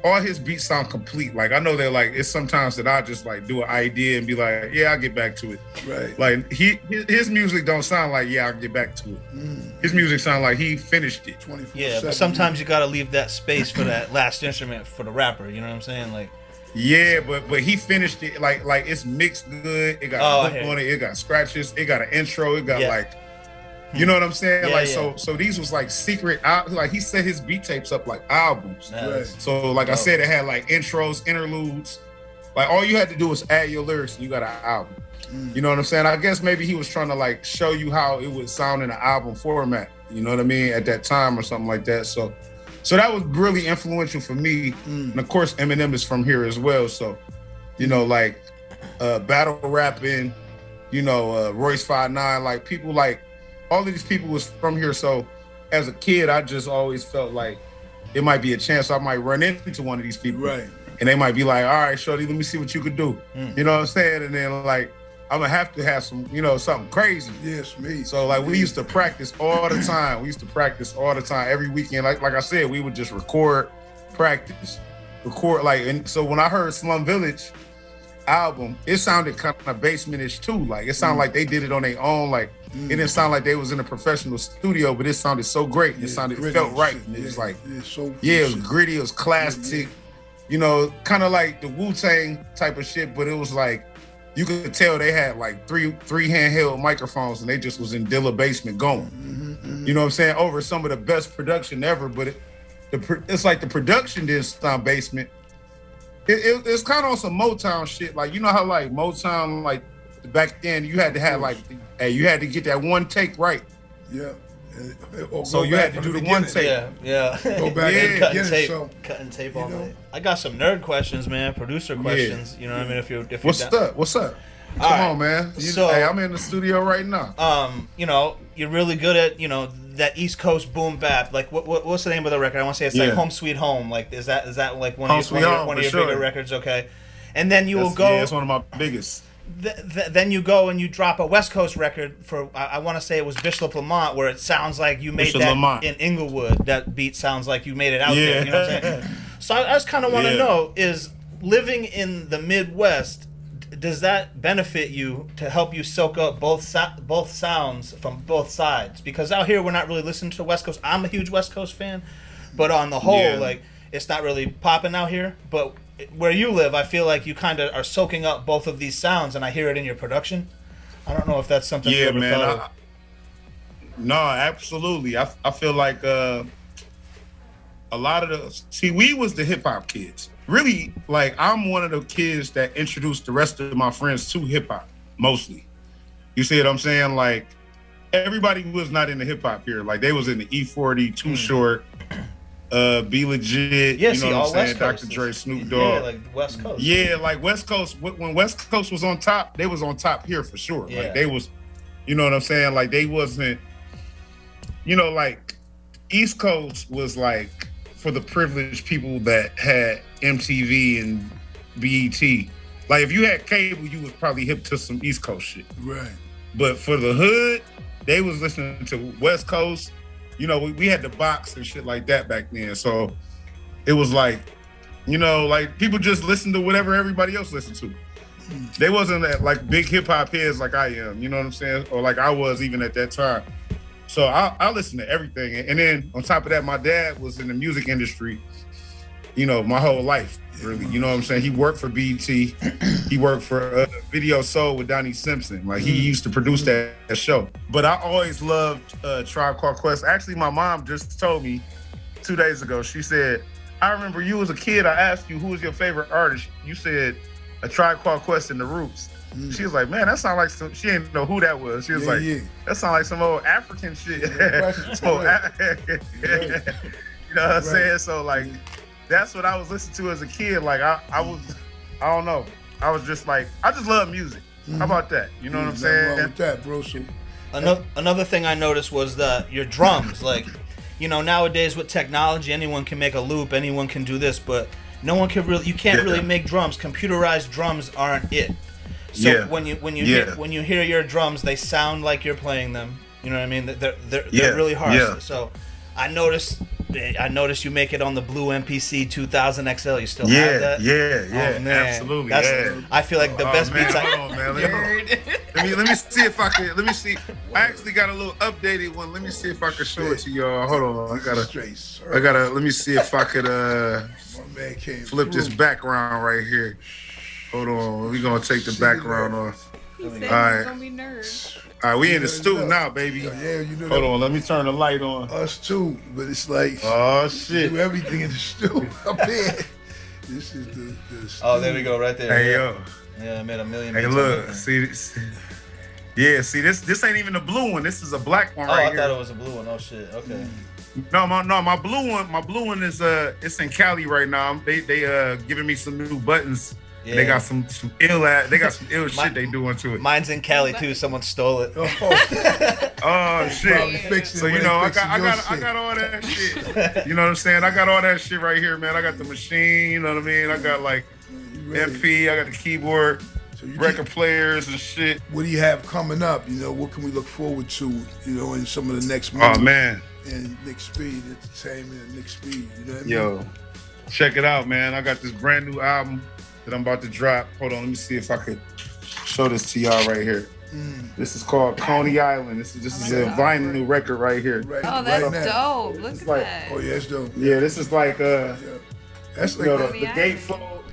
all his beats sound complete. Like I know that like it's sometimes that I just like do an idea and be like, yeah, I'll get back to it. Right. Like his music don't sound like, yeah, I'll get back to it. His music sound like he finished it. 24/7. Yeah, but sometimes you gotta leave that space for that last instrument for the rapper. You know what I'm saying? Like. Yeah, but he finished it like it's mixed good. It got a hook on it. It got scratches. It got an intro. It got like. You know what I'm saying? Yeah, like yeah. So these was like secret. Like he set his beat tapes up like albums. Right. So like I said, it had like intros, interludes. Like all you had to do was add your lyrics and you got an album. You know what I'm saying? I guess maybe he was trying to like show you how it would sound in an album format. You know what I mean? At that time or something like that. So that was really influential for me. And of course, Eminem is from here as well. So, like battle rapping, Royce 5'9", like people like. All of these people was from here, so as a kid, I just always felt like it might be a chance I might run into one of these people. Right. And they might be like, all right, shorty, let me see what you could do. You know what I'm saying? And then like, I'm gonna have to have some, something crazy. Yes, me. So like we used to practice all the time. Every weekend. Like I said, we would just record, practice, and so when I heard Slum Village album, it sounded kind of basement-ish too. Like it sounded like they did it on their own. Like it didn't sound like they was in a professional studio, but it sounded so great. It felt right. It was like, it was gritty. It was classic. Kind of like the Wu-Tang type of shit, but it was like you could tell they had like three handheld microphones and they just was in Dilla basement going. You know what I'm saying? Over some of the best production ever, but it's like the production didn't sound basement. It's kind of on some Motown shit. Like, you know how like Motown, like back then you had to have like, you had to get that one take right. Yeah. So you had to do the one take. Yeah. Go back and cutting tape all night. I got some nerd questions, man. Producer questions. You know what I mean? If you're What's up? Come on, man. I'm in the studio right now. You're really good at, that East Coast boom bap. Like, what's the name of the record? I want to say it's like Home Sweet Home. Like, is that like one of your bigger records? Okay. And then you will go. Yeah, it's one of my biggest. Then you go and you drop a West Coast record for, I want to say it was Bishop Lamont, where it sounds like you made in Inglewood. That beat sounds like you made it out there. You know what I'm saying? So I just kind of want to know, is living in the Midwest, does that benefit you to help you soak up both sounds from both sides? Because out here we're not really listening to West Coast. I'm a huge West Coast fan, but on the whole, like it's not really popping out here. But where you live, I feel like you kind of are soaking up both of these sounds, and I hear it in your production. I don't know if that's something you ever thought of. No, absolutely. I feel like a lot of we was the hip hop kids. Really, like I'm one of the kids that introduced the rest of my friends to hip hop, mostly. You see what I'm saying? Like everybody was not in the hip hop here. Like they was in the E40, Too Short, Be Legit. Yeah, you know what I'm saying? Coast Dr. Dre, Snoop Dogg. Yeah, like West Coast. Yeah, like West Coast. When West Coast was on top, they was on top here for sure. Yeah. Like they was, you know what I'm saying? Like they wasn't, you know, like East Coast was like for the privileged people that had MTV and BET. Like if you had cable, you was probably hip to some East Coast shit. Right. But for the hood, they was listening to West Coast. You know, we had the box and shit like that back then. So it was like, you know, like people just listened to whatever everybody else listened to. They wasn't like big hip hop heads like I am, you know what I'm saying? Or like I was even at that time. So I listened to everything. And then on top of that, my dad was in the music industry, you know, my whole life, really. You know what I'm saying? He worked for BET. He worked for Video Soul with Donnie Simpson. Like he used to produce that show. But I always loved Tribe Called Quest. Actually, my mom just told me 2 days ago, she said, I remember you as a kid, I asked you, who was your favorite artist? You said A Tribe Called Quest and The Roots. She was like, man, that sound like some, she didn't know who that was. She was that sound like some old African shit. You know what I'm saying? So like, that's what I was listening to as a kid. Like I don't know. I was just like, I just love music. How about that? You know what I'm saying? Wrong with that, bro. So another thing I noticed was that your drums, like, you know, nowadays with technology, anyone can make a loop, anyone can do this, but no one can really, you can't really make drums. Computerized drums aren't it. So when you hear your drums, they sound like you're playing them. You know what I mean? They're really hard. Yeah. So I noticed you make it on the blue MPC 2000 XL. You still have that? Yeah, oh, man. Absolutely. I feel like the best beats Hold on, man. Let me see if I can. Let me see. I actually got a little updated one. Let me see if I can show it to y'all. Hold on. I gotta. Let me see if I could flip this background right here. Hold on. We're gonna take the background off. He said All right. he's gonna be nerds. All right, we in the studio now, baby. Yeah, you know. Hold on, let me turn the light on. Us too, but it's like oh shit, do everything in the stew up there. This is the oh, there we go, right there. Hey yo, yeah, I made a million. Hey look, see, this ain't even a blue one. This is a black one right here. I thought it was a blue one. Oh shit, okay. No, my blue one is it's in Cali right now. They giving me some new buttons. Yeah. They got some ill shit they doing to it. Mine's in Cali too. Someone stole it. Oh shit! So you know, I got all that shit. You know what I'm saying? I got all that shit right here, man. I got the machine. You know what I mean? I got like MP. I got the keyboard, record players and shit. What do you have coming up? You know, what can we look forward to? You know, in some of the next movies? Oh man! And Nick Speed Entertainment and Nick Speed. You know what I mean? Yo, check it out, man. I got this brand new album that I'm about to drop. Hold on, let me see if I could show this to y'all right here. This is called Coney Island. This is a vinyl record right here. Oh, that's dope. Look at that. Oh yeah, it's dope. Yeah, this is like that's like the gatefold.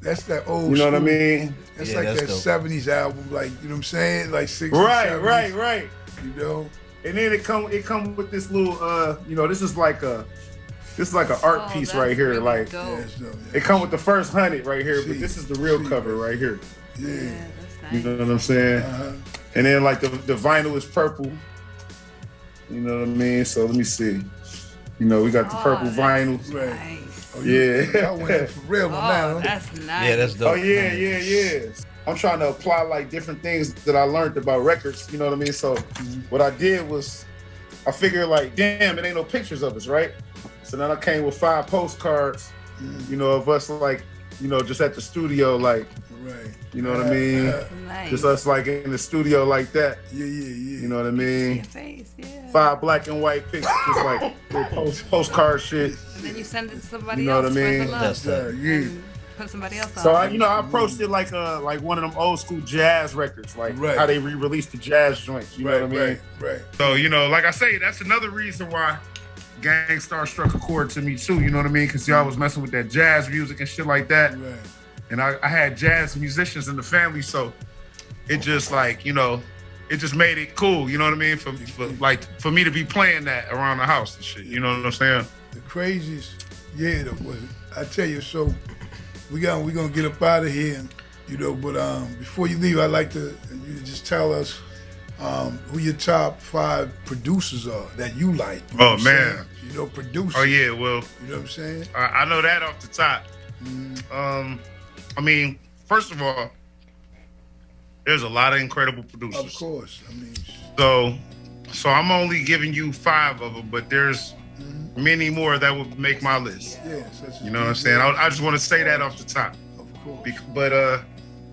That's that old. You know school. what I mean? That's like that dope. 70s album, like, you know what I'm saying? Like 60s. Right. You know? And then it come with this little you know, this is like an art piece right here. Really like dope. It come with the first 100 right here, but this is the real cover right here. Yeah. That's nice. You know what I'm saying? And then like the vinyl is purple. You know what I mean? So let me see. You know, we got the purple vinyl. Right. Nice. Oh, yeah. I went for real on that. Huh? That's nice. Yeah, that's dope. Oh yeah. I'm trying to apply like different things that I learned about records. You know what I mean? So what I did was I figured like, damn, it ain't no pictures of us, right? So then I came with 5 postcards, you know, of us like, you know, just at the studio, like, you know what I mean? Nice. Just us like in the studio like that. Yeah. You know what I mean? Your face, yeah. 5 black and white pictures, just like little postcard shit. And then you send it to somebody You know else what I mean? for the love. Put somebody else on. So I approached it like one of them old school jazz records, like how they re-released the jazz joints. You know what I mean? Right. So like I say, that's another reason why Gang Starr struck a chord to me too. You know what I mean? Because y'all was messing with that jazz music and shit like that. Right. And I had jazz musicians in the family, so it just it just made it cool. You know what I mean? For me to be playing that around the house and shit. You know what I'm saying? The craziest, I tell you. So we gonna get up out of here, But before you leave, I'd like you to just tell us who your top 5 producers are that you like. Oh man, producers. Oh yeah, well, you know what I'm saying? I know that off the top. I mean, first of all, there's a lot of incredible producers. Of course, I mean. So I'm only giving you 5 of them, but there's many more that would make my list. Yes, you know what I'm saying? I just want to say that off the top. Of course. But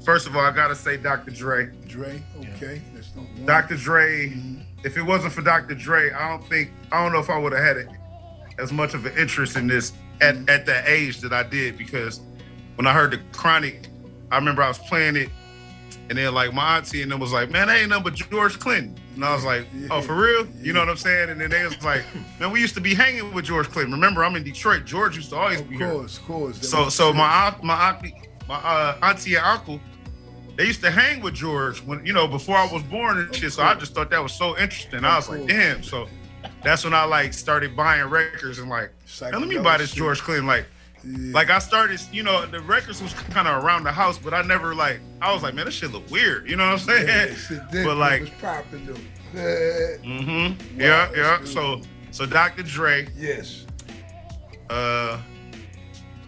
first of all, I gotta say Dr. Dre. Dre, okay. That's no one. Dr. Dre. If it wasn't for Dr. Dre, I don't know if I would have had as much of an interest in this at that age that I did, because when I heard the Chronic, I remember I was playing it, and then like my auntie and them was like, man, that ain't nothing but George Clinton. And I was like, oh, for real? You know what I'm saying? And then they was like, man, we used to be hanging with George Clinton. Remember, I'm in Detroit. George used to always be here. Of course. So my auntie and uncle, they used to hang with George when, before I was born and shit. So I just thought that was so interesting. I was like, damn. So that's when I started buying records and man, let me buy this George Clinton. Like I started, the records was kind of around the house, but I never I was like, man, this shit look weird. You know what I'm saying? Yeah, but it was popping though. Wow, yeah. So Dr. Dre. Yes.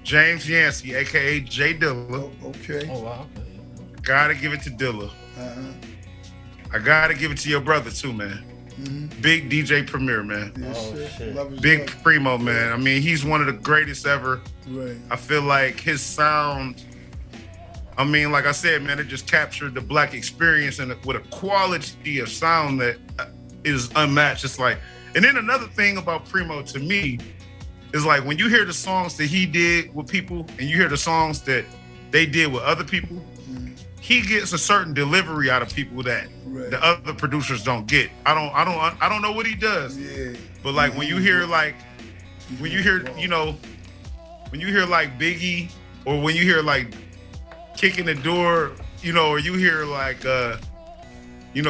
James Yancey, aka J Dilla. Okay. Oh wow. Gotta give it to Dilla. I gotta give it to your brother too, man. Big DJ Premier, man. Yes, shit. Big Primo, man. I mean, he's one of the greatest ever. Right. I feel like his sound, I mean, like I said, man, it just captured the black experience and with a quality of sound that is unmatched. It's and then another thing about Primo to me is when you hear the songs that he did with people and you hear the songs that they did with other people, he gets a certain delivery out of people that the other producers don't get. I don't know what he does. Yeah. But when you hear when you hear Biggie, or when you hear Kicking the Door, or you hear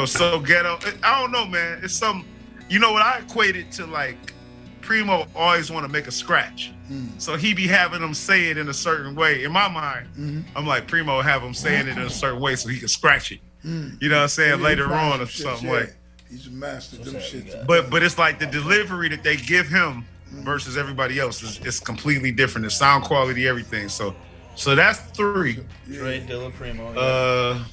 So Ghetto. I don't know, man. It's some, what I equate it to Primo always want to make a scratch. So he be having them say it in a certain way. In my mind, I'm like, Primo have him saying it in a certain way so he can scratch it. You know what I'm saying? Later on or something He's a master of them shit. But it's the delivery that they give him versus everybody else is completely different. The sound quality, everything. So that's 3. Dre, Dilla, Primo.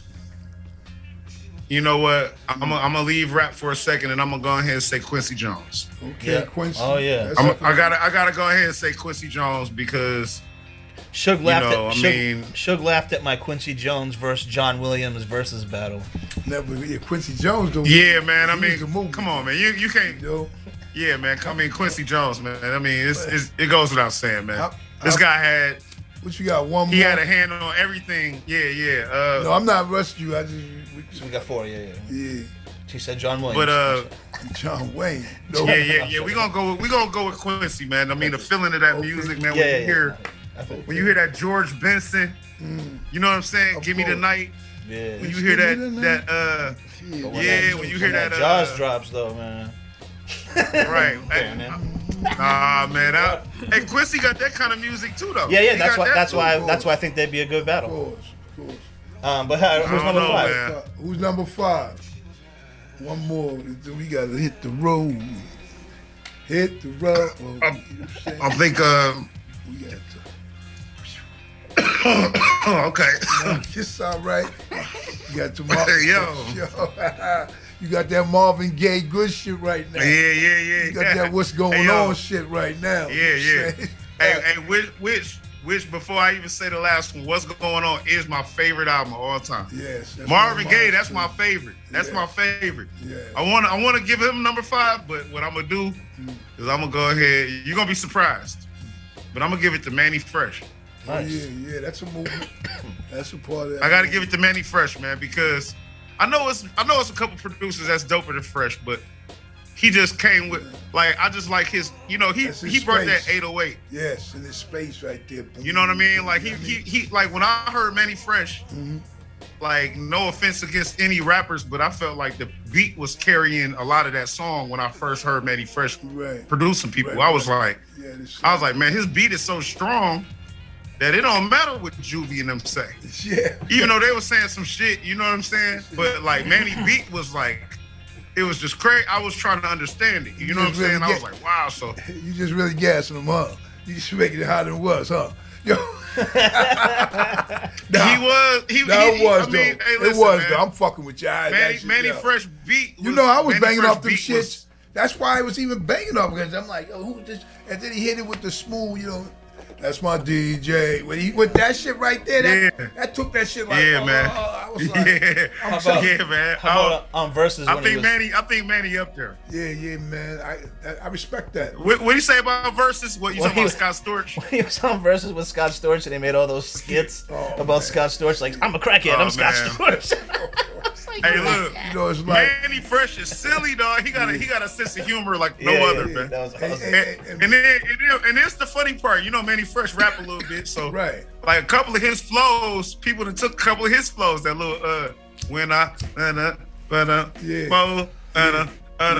You know what? I'm gonna leave rap for a second, and I'm gonna go ahead and say Quincy Jones. Okay, yeah. Quincy. Oh yeah. I gotta go ahead and say Quincy Jones because Suge laughed at my Quincy Jones versus John Williams versus battle. Quincy Jones. Yeah, man. I mean, come on, man. You can't. Yeah, man. Quincy Jones, man. I mean, it goes without saying, man. This guy had. What you got? One more. He had a hand on everything. Yeah. No, I'm not rushing you. So we got 4. Yeah. She said John Williams. But John Wayne. No. Yeah. We gonna go with Quincy, man. I mean, the feeling of that music, man. When you hear that George Benson, you know what I'm saying? Give me the night. Yeah. When you hear that when you hear that Jaws drops though, man. Right. Man. Hey, Quincy got that kind of music too, though. Yeah. That's why I think they'd be a good battle. Of course. But who's number 5? Man. Who's number 5? One more. We gotta hit the road. Hit the road. I think. We got okay. It's all right. You got to You got that Marvin Gaye good shit right now. Yeah. You got that what's going on shit right now. Yeah. Hey, which before I even say the last one, what's going on is my favorite album of all time. Yes. Marvin Gaye, that's my favorite. That's my favorite. Yeah. I wanna give him number 5, but what I'm gonna do is I'm gonna go ahead. You're gonna be surprised, but I'm gonna give it to Manny Fresh. Nice. Yeah, that's a movement. That's a part of that. I got to give it to Manny Fresh, man, because I know it's a couple producers that's doper than Fresh, but he just came with I just like his, he brought that 808. Yes, in his space right there. You know what I mean? Like he like when I heard Manny Fresh, like no offense against any rappers, but I felt like the beat was carrying a lot of that song when I first heard Manny Fresh producing people. I was like, man, his beat is so strong that it don't matter what Juvie and them say. Yeah. Even though they were saying some shit, you know what I'm saying? But like Manny beat was like, it was just crazy. I was trying to understand it. You know what I'm saying? I was like, wow. So you just really gassing them up. You just making it hotter than it was, huh? Yo. It was though. I'm fucking with you. Manny Fresh beat. I was banging off them shits. That's why I was even banging off because I'm like, yo, who this? And then he hit it with the smooth, That's my DJ. With that shit right there, that took that shit like, man. I was like, man. How about on Versus? I think Manny up there. Yeah, man. I respect that. What do you say about Versus? What you talking about Scott Storch? When he was on Versus with Scott Storch and they made all those skits about Scott Storch, like I'm a crackhead, I'm Scott Storch. Hey, look, it's like Manny Fresh is silly, dog. He got a sense of humor like no other, man. That was awesome. And it's the funny part, Manny Fresh rap a little bit, so like a couple of his flows, people that took a couple of his flows, that little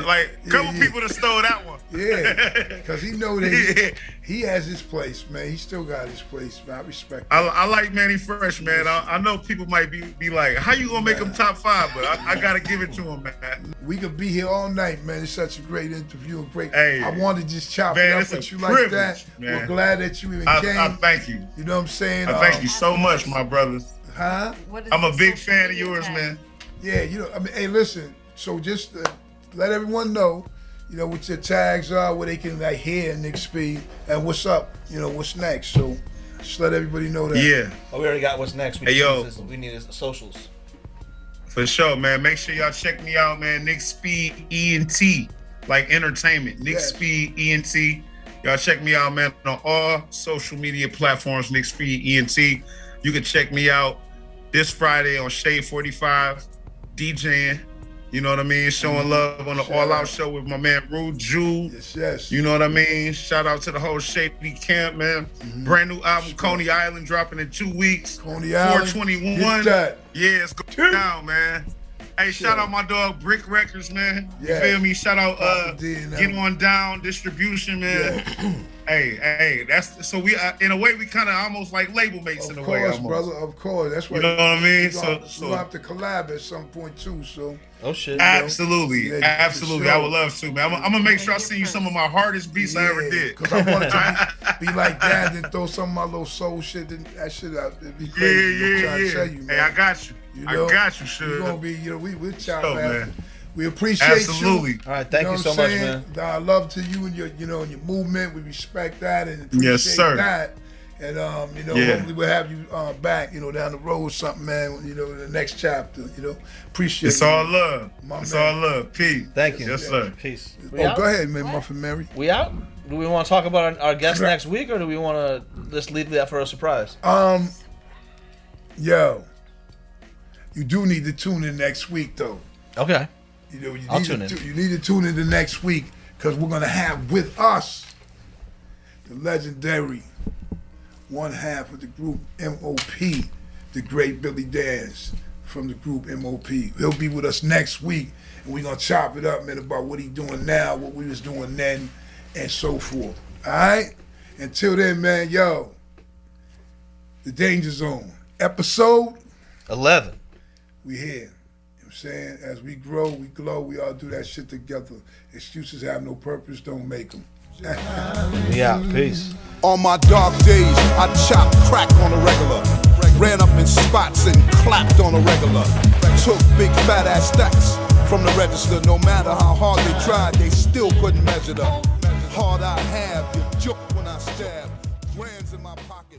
like a couple people that stole that one. Yeah, because he know that he has his place, man. He still got his place, man. I respect that. I like Manny Fresh, man. I know people might be like, how you gonna make him top 5? But I gotta give it to him, man. We could be here all night, man. It's such a great interview. Hey, I wanted to just chop it up with you like that. Man. We're glad that you even came. I thank you. You know what I'm saying? I thank you so much, my brothers. Huh? I'm a big fan of yours, man. Yeah, hey, listen. So just let everyone know, what your tags are, where they can hear Nick Speed, and what's up, what's next. So just let everybody know that. Yeah. Oh, we already got what's next. We need his socials. For sure, man. Make sure y'all check me out, man. Nick Speed ENT, like entertainment. Nick Speed ENT. Y'all check me out, man, on all social media platforms. Nick Speed ENT. You can check me out this Friday on Shade 45, DJing. You know what I mean? Showing love on the All Out show with my man Rude Jew. Yes. You know what I mean? Shout out to the whole Shady camp, man. Brand new album, Coney Island, dropping in 2 weeks. Coney Island. 421. Yeah, it's going down, man. Hey, shout out my dog Brick Records, man. You feel me? Shout out Get On Down Distribution, man. Yeah. Hey, that's so we in a way we kind of almost like label mates in a way. Of course, brother. Of course, that's why. You know what I mean? We'll have to collab at some point too. So. Oh shit. Absolutely, absolutely. Sure. I would love to, man. I'm gonna make sure I send you some of my hardest beats I ever did. Because I wanted to be like that and throw some of my little soul shit. That shit out. It'd be crazy. Yeah. To tell you, man. Hey, I got you. I got you, sure. We're gonna be, we'll chop man. We appreciate you. All right, thank you so much, man. Love to you and your, and your movement. We respect that and appreciate that. And hopefully we'll have you back, down the road or something, man. The next chapter. Appreciate. It's all love. It's all love. Peace. Thank you. Yes, sir. Peace. Go ahead, man. Muffin Mary. We out? Do we want to talk about our guest next week, or do we want to just leave that for a surprise? Yo, you do need to tune in next week, though. Okay. I'll tune in. You need to tune in the next week because we're gonna have with us the legendary one half of the group MOP, the great Billy Dance from the group MOP. He'll be with us next week, and we're gonna chop it up, man, about what he's doing now, what we was doing then, and so forth. All right. Until then, man, yo, the Danger Zone, episode 11. We here. I'm saying, as we grow, we glow, we all do that shit together. Excuses have no purpose, don't make them. Yeah, peace. On my dark days, I chopped crack on a regular. Ran up in spots and clapped on a regular. Took big fat ass stacks from the register. No matter how hard they tried, they still couldn't measure the hard I have. You juke when I stab. Grands in my pocket.